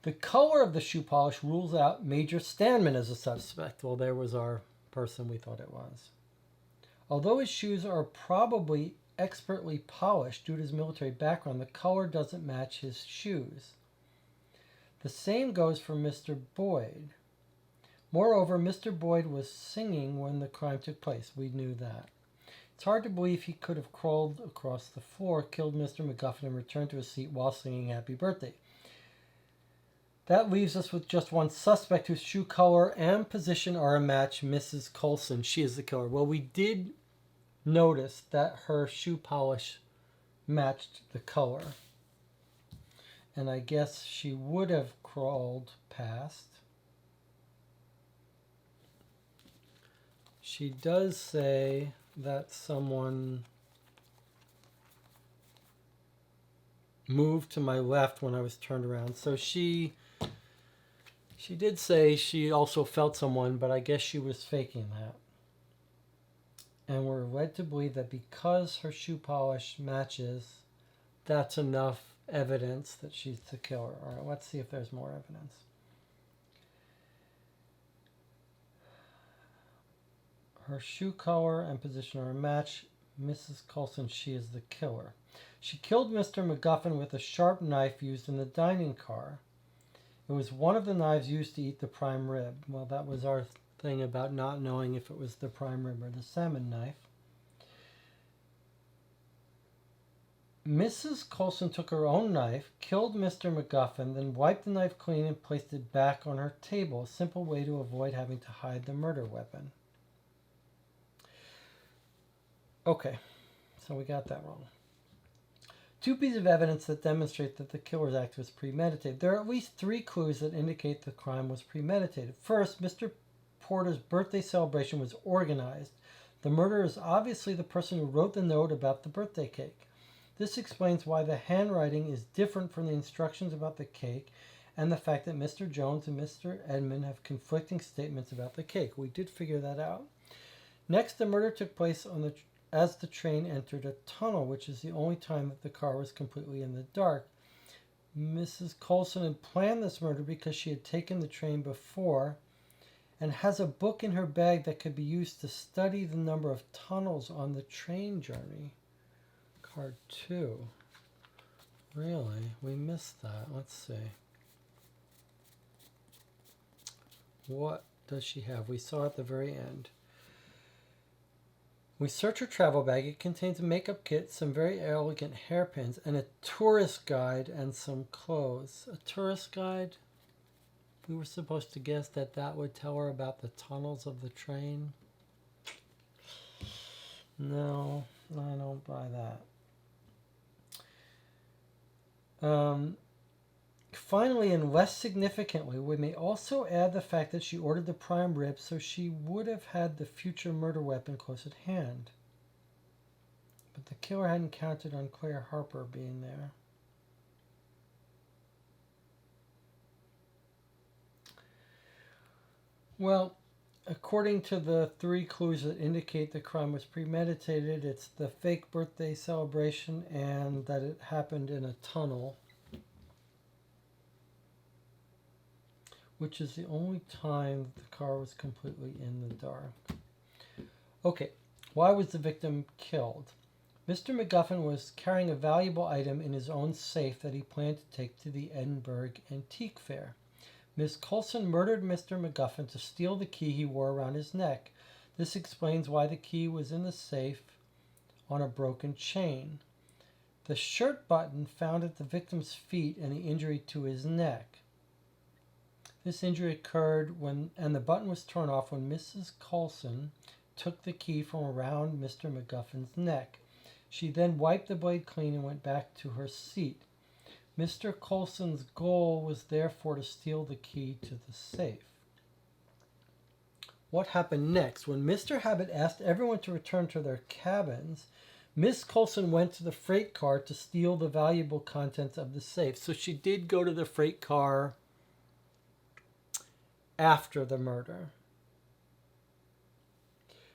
The color of the shoe polish rules out Major Stanman as a suspect. Well, there was our person we thought it was. Although his shoes are probably expertly polished due to his military background, the color doesn't match his shoes. The same goes for Mr. Boyd. Moreover, Mr. Boyd was singing when the crime took place. We knew that. It's hard to believe he could have crawled across the floor, killed Mr. McGuffin, and returned to his seat while singing Happy Birthday. That leaves us with just one suspect whose shoe color and position are a match, Mrs. Coulson. She is the killer. Well, we did notice that her shoe polish matched the color. And I guess she would have crawled past. She does say that someone moved to my left when I was turned around. So she did say she also felt someone, but I guess she was faking that. And we're led to believe that because her shoe polish matches, that's enough evidence that she's the killer. All right, let's see if there's more evidence. Her shoe color and position are a match. Mrs. Coulson, she is the killer. She killed Mr. McGuffin with a sharp knife used in the dining car. It was one of the knives used to eat the prime rib. Well, that was our thing about not knowing if it was the prime rib or the salmon knife. Mrs. Coulson took her own knife, killed Mr. McGuffin, then wiped the knife clean and placed it back on her table, a simple way to avoid having to hide the murder weapon. Okay, so we got that wrong. Two pieces of evidence that demonstrate that the killer's act was premeditated. There are at least three clues that indicate the crime was premeditated. First, Mr. Porter's birthday celebration was organized. The murderer is obviously the person who wrote the note about the birthday cake. This explains why the handwriting is different from the instructions about the cake and the fact that Mr. Jones and Mr. Edmund have conflicting statements about the cake. We did figure that out. Next, the murder took place as the train entered a tunnel, which is the only time that the car was completely in the dark. Mrs. Coulson had planned this murder because she had taken the train before and has a book in her bag that could be used to study the number of tunnels on the train journey. Card 2. Really? We missed that. Let's see. What does she have? We saw at the very end. We search her travel bag. It contains a makeup kit, some very elegant hairpins, and a tourist guide and some clothes. A tourist guide? We were supposed to guess that that would tell her about the tunnels of the train. No, I don't buy that. Finally, and less significantly, we may also add the fact that she ordered the prime rib, so she would have had the future murder weapon close at hand. But the killer hadn't counted on Claire Harper being there. Well, according to the three clues that indicate the crime was premeditated, it's the fake birthday celebration and that it happened in a tunnel, which is the only time that the car was completely in the dark. Okay, why was the victim killed? Mr. McGuffin was carrying a valuable item in his own safe that he planned to take to the Edinburgh Antique Fair. Miss Coulson murdered Mr. MacGuffin to steal the key he wore around his neck. This explains why the key was in the safe on a broken chain. The shirt button found at the victim's feet and the injury to his neck. This injury occurred and the button was torn off when Mrs. Coulson took the key from around Mr. MacGuffin's neck. She then wiped the blade clean and went back to her seat. Mr. Coulson's goal was therefore to steal the key to the safe. What happened next? When Mr. Habit asked everyone to return to their cabins, Miss Coulson went to the freight car to steal the valuable contents of the safe. So she did go to the freight car after the murder.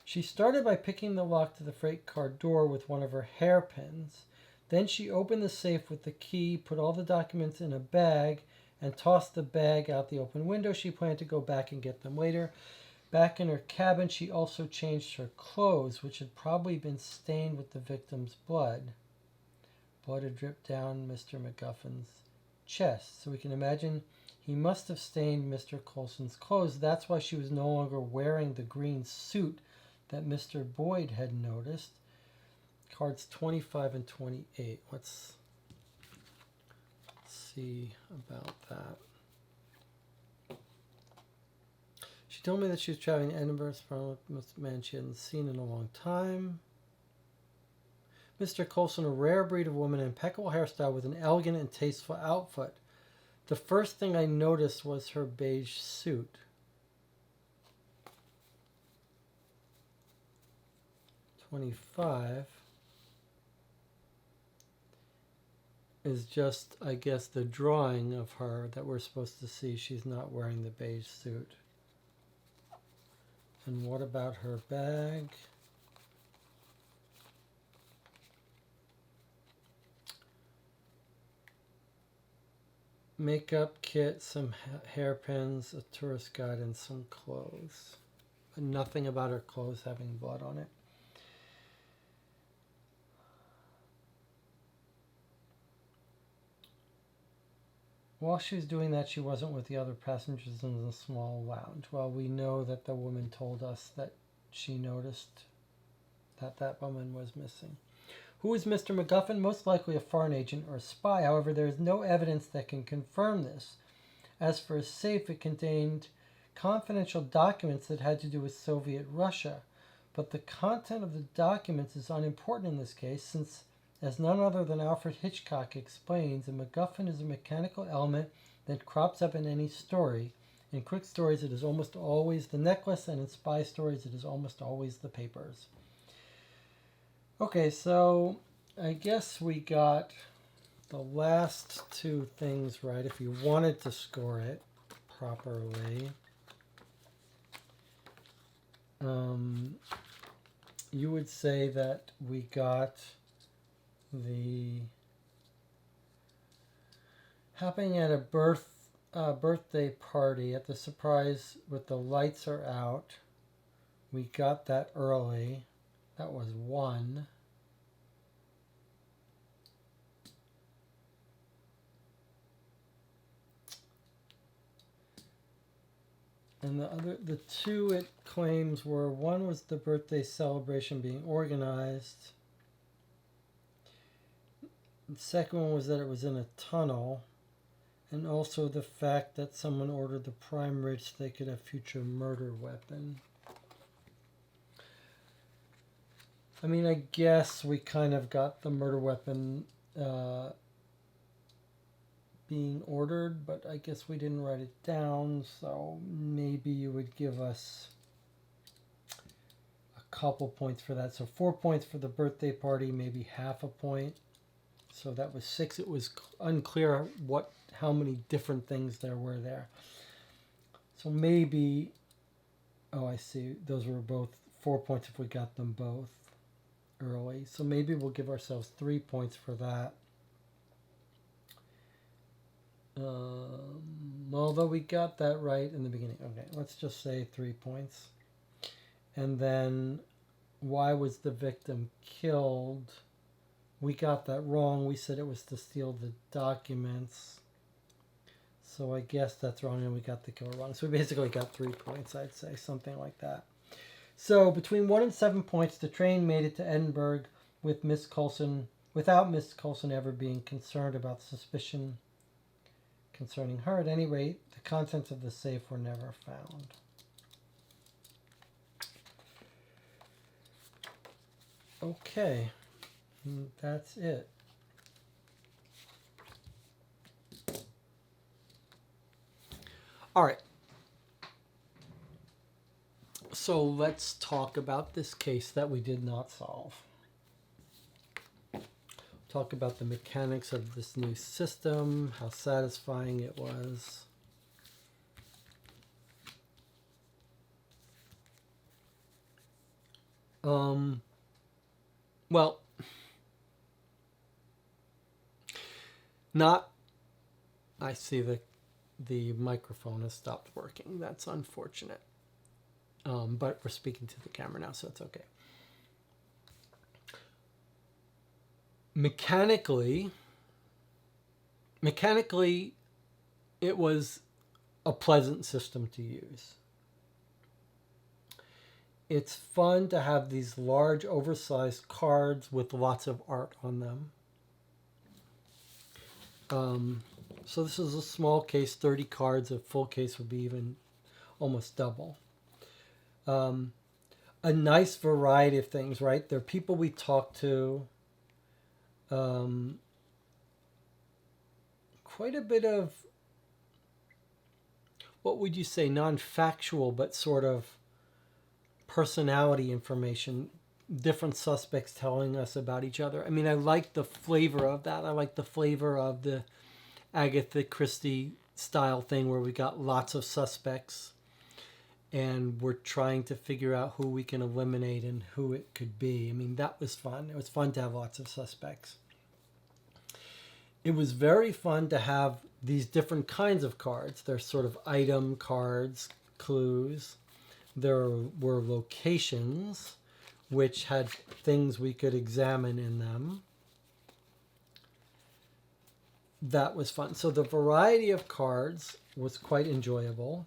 She started by picking the lock to the freight car door with one of her hairpins. Then she opened the safe with the key, put all the documents in a bag, and tossed the bag out the open window. She planned to go back and get them later. Back in her cabin, she also changed her clothes, which had probably been stained with the victim's blood. Blood had dripped down Mr. MacGuffin's chest, so we can imagine he must have stained Mr. Coulson's clothes. That's why she was no longer wearing the green suit that Mr. Boyd had noticed. Cards 25 and 28. Let's see about that. She told me that she was traveling to Edinburgh with a man she hadn't seen in a long time. Mr. Coulson, a rare breed of woman, impeccable hairstyle with an elegant and tasteful outfit. The first thing I noticed was her beige suit. $25 is just, I guess, the drawing of her that we're supposed to see. She's not wearing the beige suit. And what about her bag? Makeup kit, some hairpins, a tourist guide, and some clothes. But nothing about her clothes having blood on it. While she was doing that, she wasn't with the other passengers in the small lounge. Well, we know that the woman told us that she noticed that that woman was missing. Who is Mr. MacGuffin? Most likely a foreign agent or a spy. However, there is no evidence that can confirm this. As for his safe, it contained confidential documents that had to do with Soviet Russia. But the content of the documents is unimportant in this case, since, as none other than Alfred Hitchcock explains, a MacGuffin is a mechanical element that crops up in any story. In quick stories, it is almost always the necklace, and in spy stories, it is almost always the papers. Okay, so I guess we got the last two things right if you wanted to score it properly. You would say that we got the happening at a birthday party at the surprise with the lights are out. We got that early. That was 1. And the two it claims were, one was the birthday celebration being organized. The second one was that it was in a tunnel. And also the fact that someone ordered the prime rib so they could have future murder weapon. I mean, I guess we kind of got the murder weapon being ordered, but I guess we didn't write it down, so maybe you would give us a couple points for that. So 4 points for the birthday party, maybe half a point. So that was 6. It was unclear how many different things there were there. So maybe, oh, I see, those were both 4 points if we got them both early. So maybe we'll give ourselves 3 points for that. Although we got that right in the beginning. Okay, let's just say 3 points. And then, why was the victim killed? We got that wrong. We said it was to steal the documents. So I guess that's wrong, and we got the killer wrong. So we basically got 3 points, I'd say, something like that. So between 1 and 7 points, the train made it to Edinburgh with Miss Coulson, without Miss Coulson ever being concerned about suspicion concerning her. At any rate, the contents of the safe were never found. Okay, that's it. All right. So let's talk about this case that we did not solve. Talk about the mechanics of this new system, how satisfying it was. Well, not. I see the microphone has stopped working. That's unfortunate. But we're speaking to the camera now, so it's okay. Mechanically, it was a pleasant system to use. It's fun to have these large, oversized cards with lots of art on them. So this is a small case, 30 cards. A full case would be even almost double. A nice variety of things, right? There are people we talk to. Quite a bit of, what would you say, non-factual, but sort of personality information, different suspects telling us about each other. I mean, I like the flavor of that. I like the flavor of the Agatha Christie style thing where we got lots of suspects and we're trying to figure out who we can eliminate and who it could be. I mean, that was fun. It was fun to have lots of suspects. It was very fun to have these different kinds of cards. There's sort of item cards, clues. There were locations which had things we could examine in them. That was fun. So the variety of cards was quite enjoyable.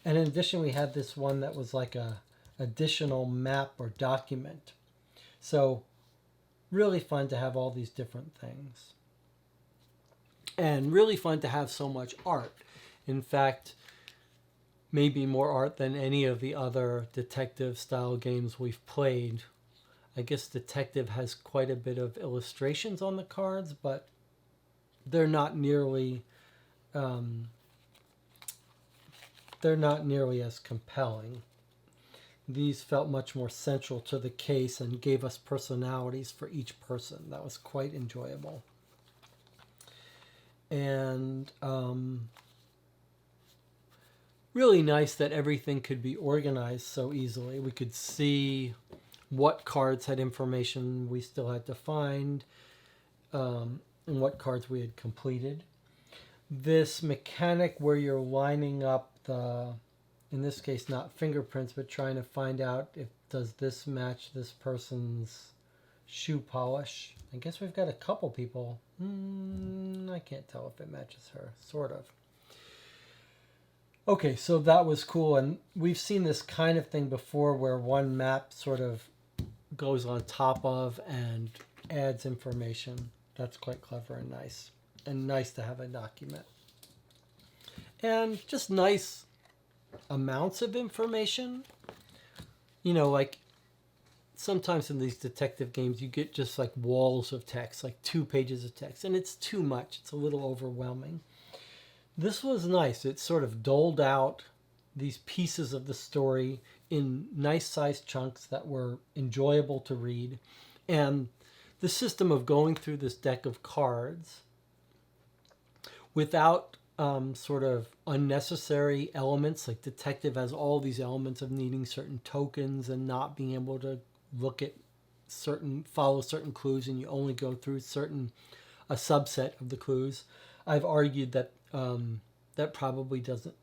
And in addition, we had this one that was like a additional map or document. So really fun to have all these different things. And really fun to have so much art. In fact, maybe more art than any of the other detective style games we've played. I guess Detective has quite a bit of illustrations on the cards, but they're not nearly as compelling. These felt much more central to the case and gave us personalities for each person. That was quite enjoyable. And really nice that everything could be organized so easily. We could see what cards had information we still had to find, and what cards we had completed. This mechanic where you're lining up the, in this case, not fingerprints, but trying to find out if does this match this person's shoe polish. I guess we've got a couple people. I can't tell if it matches her, sort of. Okay, so that was cool, and we've seen this kind of thing before where one map sort of goes on top of and adds information. That's quite clever and nice to have a document. And just nice amounts of information. You know, like sometimes in these detective games you get just like walls of text, like 2 pages of text, and it's too much. It's a little overwhelming. This was nice. It sort of doled out these pieces of the story in nice sized chunks that were enjoyable to read. And the system of going through this deck of cards without sort of unnecessary elements, like Detective has all these elements of needing certain tokens and not being able to look at follow certain clues, and you only go through a subset of the clues. I've argued that that probably doesn't,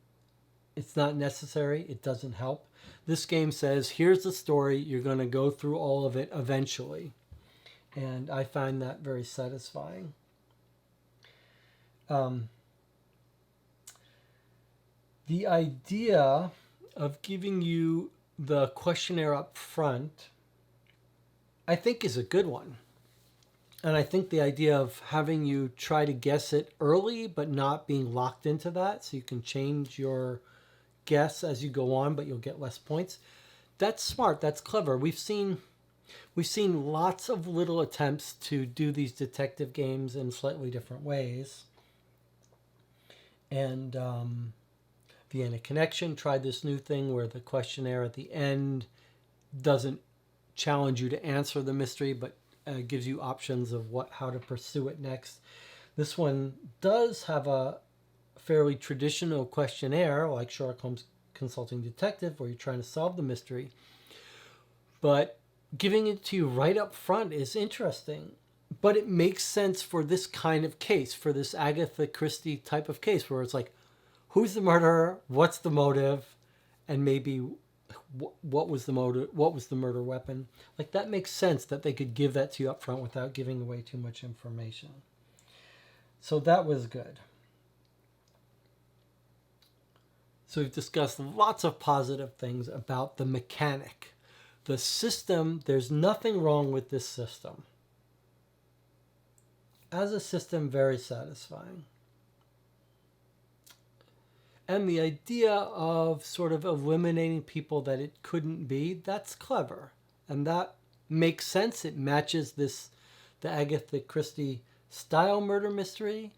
it's not necessary, it doesn't help. This game says, here's the story, you're going to go through all of it eventually. And I find that very satisfying. The idea of giving you the questionnaire up front, I think, is a good one. And I think the idea of having you try to guess it early, but not being locked into that, so you can change your guess as you go on, but you'll get less points. That's smart. That's clever. We've seen lots of little attempts to do these detective games in slightly different ways. And Vienna Connection tried this new thing where the questionnaire at the end doesn't challenge you to answer the mystery, but gives you options of how to pursue it next. This one does have a fairly traditional questionnaire, like Sherlock Holmes Consulting Detective, where you're trying to solve the mystery. But giving it to you right up front is interesting. But it makes sense for this kind of case, for this Agatha Christie type of case, where it's like, who's the murderer? What's the motive? And maybe what was the motive? What was the murder weapon? Like, that makes sense that they could give that to you up front without giving away too much information. So that was good. So we've discussed lots of positive things about the mechanic. The system, there's nothing wrong with this system. As a system, very satisfying. And the idea of sort of eliminating people that it couldn't be, that's clever. And that makes sense. It matches the Agatha Christie style murder mystery.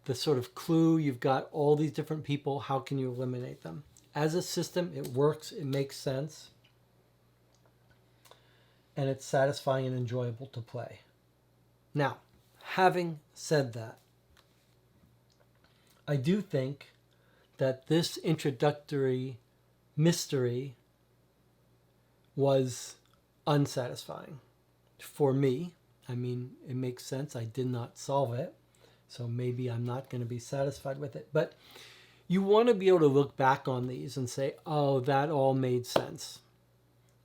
The sort of clue, you've got all these different people, how can you eliminate them? As a system, it works, it makes sense. And it's satisfying and enjoyable to play. Now, having said that, I do think that this introductory mystery was unsatisfying for me. I mean, it makes sense. I did not solve it, so maybe I'm not going to be satisfied with it. But you want to be able to look back on these and say, oh, that all made sense.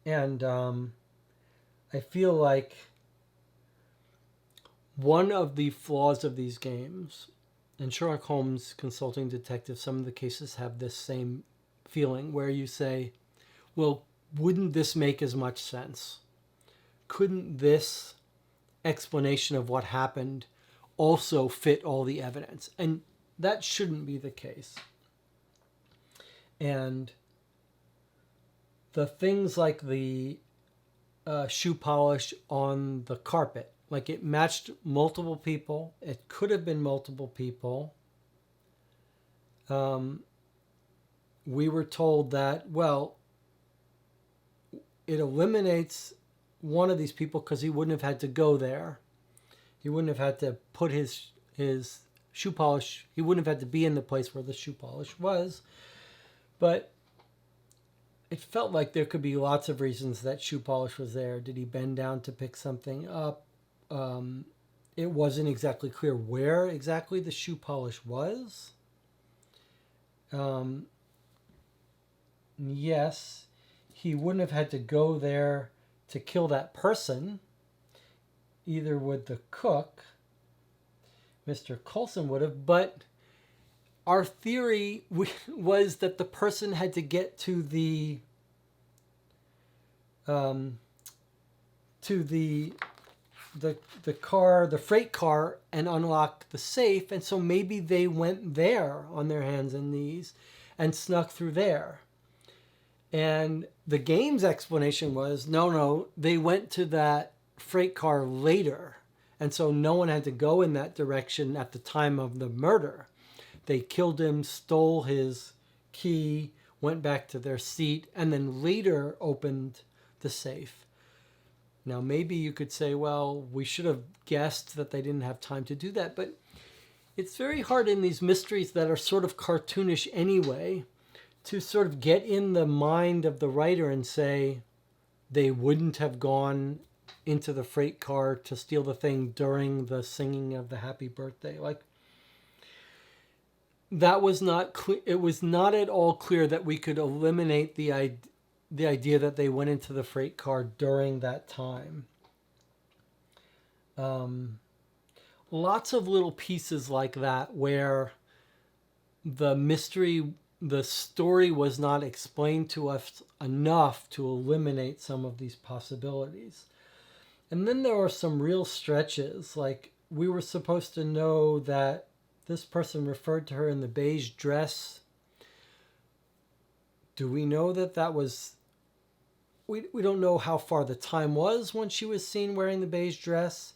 And I feel like one of the flaws of these games, and Sherlock Holmes Consulting Detective, some of the cases have this same feeling where you say, well, wouldn't this make as much sense? Couldn't this explanation of what happened also fit all the evidence? And that shouldn't be the case. And the things like the shoe polish on the carpet, like it matched multiple people. It could have been multiple people. We were told that, well, it eliminates one of these people because he wouldn't have had to go there. He wouldn't have had to put his shoe polish, he wouldn't have had to be in the place where the shoe polish was. But it felt like there could be lots of reasons that shoe polish was there. Did he bend down to pick something up? It wasn't exactly clear where exactly the shoe polish was. Yes, he wouldn't have had to go there to kill that person. Either would the cook, Mr. Coulson would have, but our theory was that the person had to get to the car, the freight car, and unlock the safe. And so maybe they went there on their hands and knees and snuck through there. And the game's explanation was, no, they went to that freight car later. And so no one had to go in that direction at the time of the murder. They killed him, stole his key, went back to their seat, and then later opened the safe. Now, maybe you could say, well, we should have guessed that they didn't have time to do that. But it's very hard in these mysteries that are sort of cartoonish anyway to sort of get in the mind of the writer and say they wouldn't have gone into the freight car to steal the thing during the singing of the happy birthday. Like, that was not clear. It was not at all clear that we could eliminate the idea that they went into the freight car during that time. Lots of little pieces like that where the mystery the story was not explained to us enough to eliminate some of these possibilities. And then there were some real stretches, like we were supposed to know that this person referred to her in the beige dress. Do we know that that was... We don't know how far the time was when she was seen wearing the beige dress.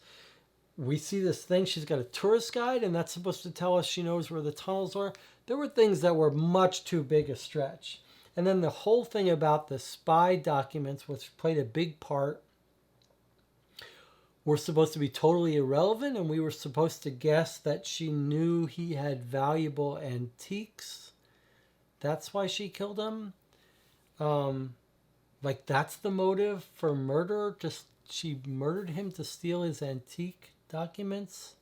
We see this thing, she's got a tourist guide, and that's supposed to tell us she knows where the tunnels are. There were things that were much too big a stretch. And then the whole thing about the spy documents, which played a big part, were supposed to be totally irrelevant, and we were supposed to guess that she knew he had valuable antiques. That's why she killed him. Like, that's the motive for murder? Just she murdered him to steal his antique documents?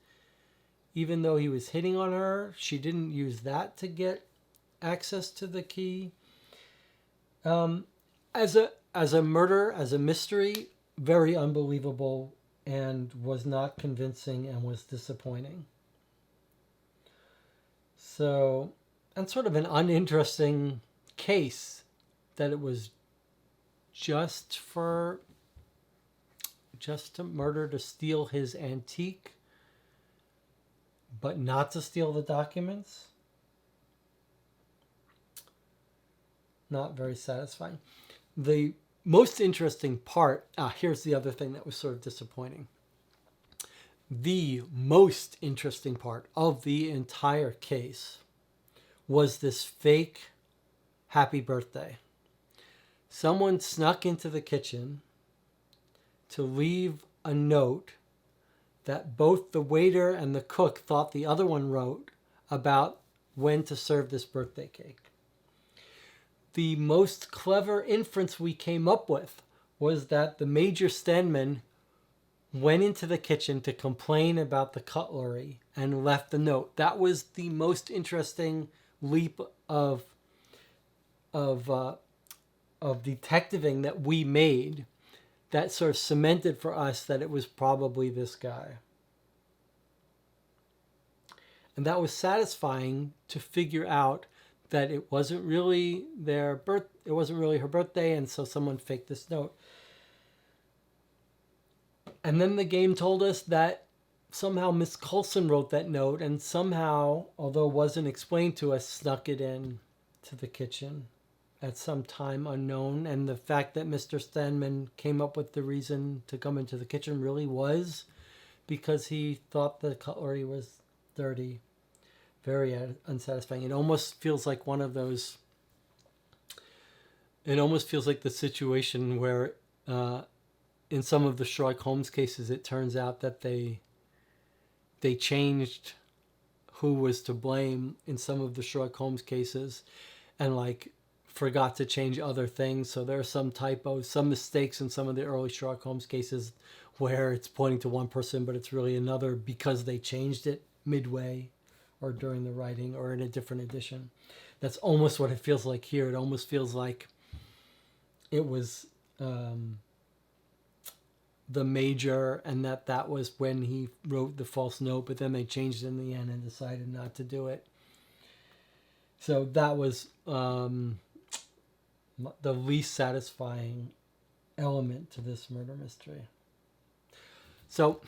Even though he was hitting on her, she didn't use that to get access to the key. As a murder, as a mystery, very unbelievable and was not convincing and was disappointing. So, and sort of an uninteresting case that it was just to murder to steal his antique, but not to steal the documents. Not very satisfying. The most interesting part, here's the other thing that was sort of disappointing. The most interesting part of the entire case was this fake happy birthday. Someone snuck into the kitchen to leave a note that both the waiter and the cook thought the other one wrote about when to serve this birthday cake. The most clever inference we came up with was that the Major Stenman went into the kitchen to complain about the cutlery and left the note. That was the most interesting leap of detectiving that we made, that sort of cemented for us that it was probably this guy. And that was satisfying to figure out that it wasn't really it wasn't really her birthday, and so someone faked this note. And then the game told us that somehow Miss Coulson wrote that note, and somehow, although it wasn't explained to us, snuck it in to the kitchen at some time unknown. And the fact that Mr. Stenman came up with the reason to come into the kitchen really was because he thought the cutlery was dirty. Very unsatisfying. It almost feels like one of those... It almost feels like the situation where in some of the Sherlock Holmes cases, it turns out that they changed who was to blame in some of the Sherlock Holmes cases, and like forgot to change other things. So there are some typos, some mistakes in some of the early Sherlock Holmes cases where it's pointing to one person, but it's really another because they changed it midway or during the writing or in a different edition. That's almost what it feels like here. It almost feels like it was the Major, and that was when he wrote the false note, but then they changed it in the end and decided not to do it. So that was the least satisfying element to this murder mystery. So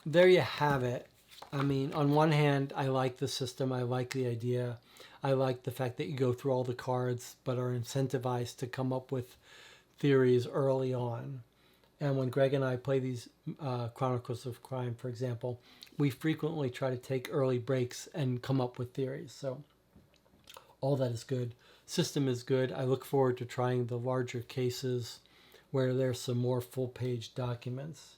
there you have it. I mean, on one hand, I like the system. I like the idea. I like the fact that you go through all the cards, but are incentivized to come up with theories early on. And when Greg and I play these Chronicles of Crime, for example, we frequently try to take early breaks and come up with theories. So all that is good. System is good. I look forward to trying the larger cases where there's some more full-page documents.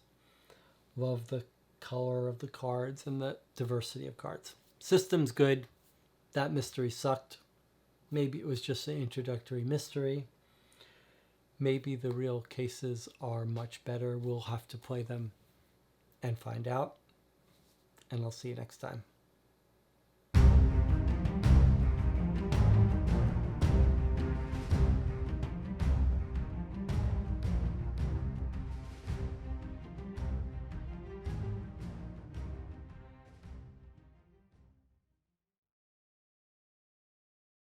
Love the color of the cards and the diversity of cards. System's good. That mystery sucked. Maybe it was just an introductory mystery. Maybe the real cases are much better. We'll have to play them and find out. And I'll see you next time.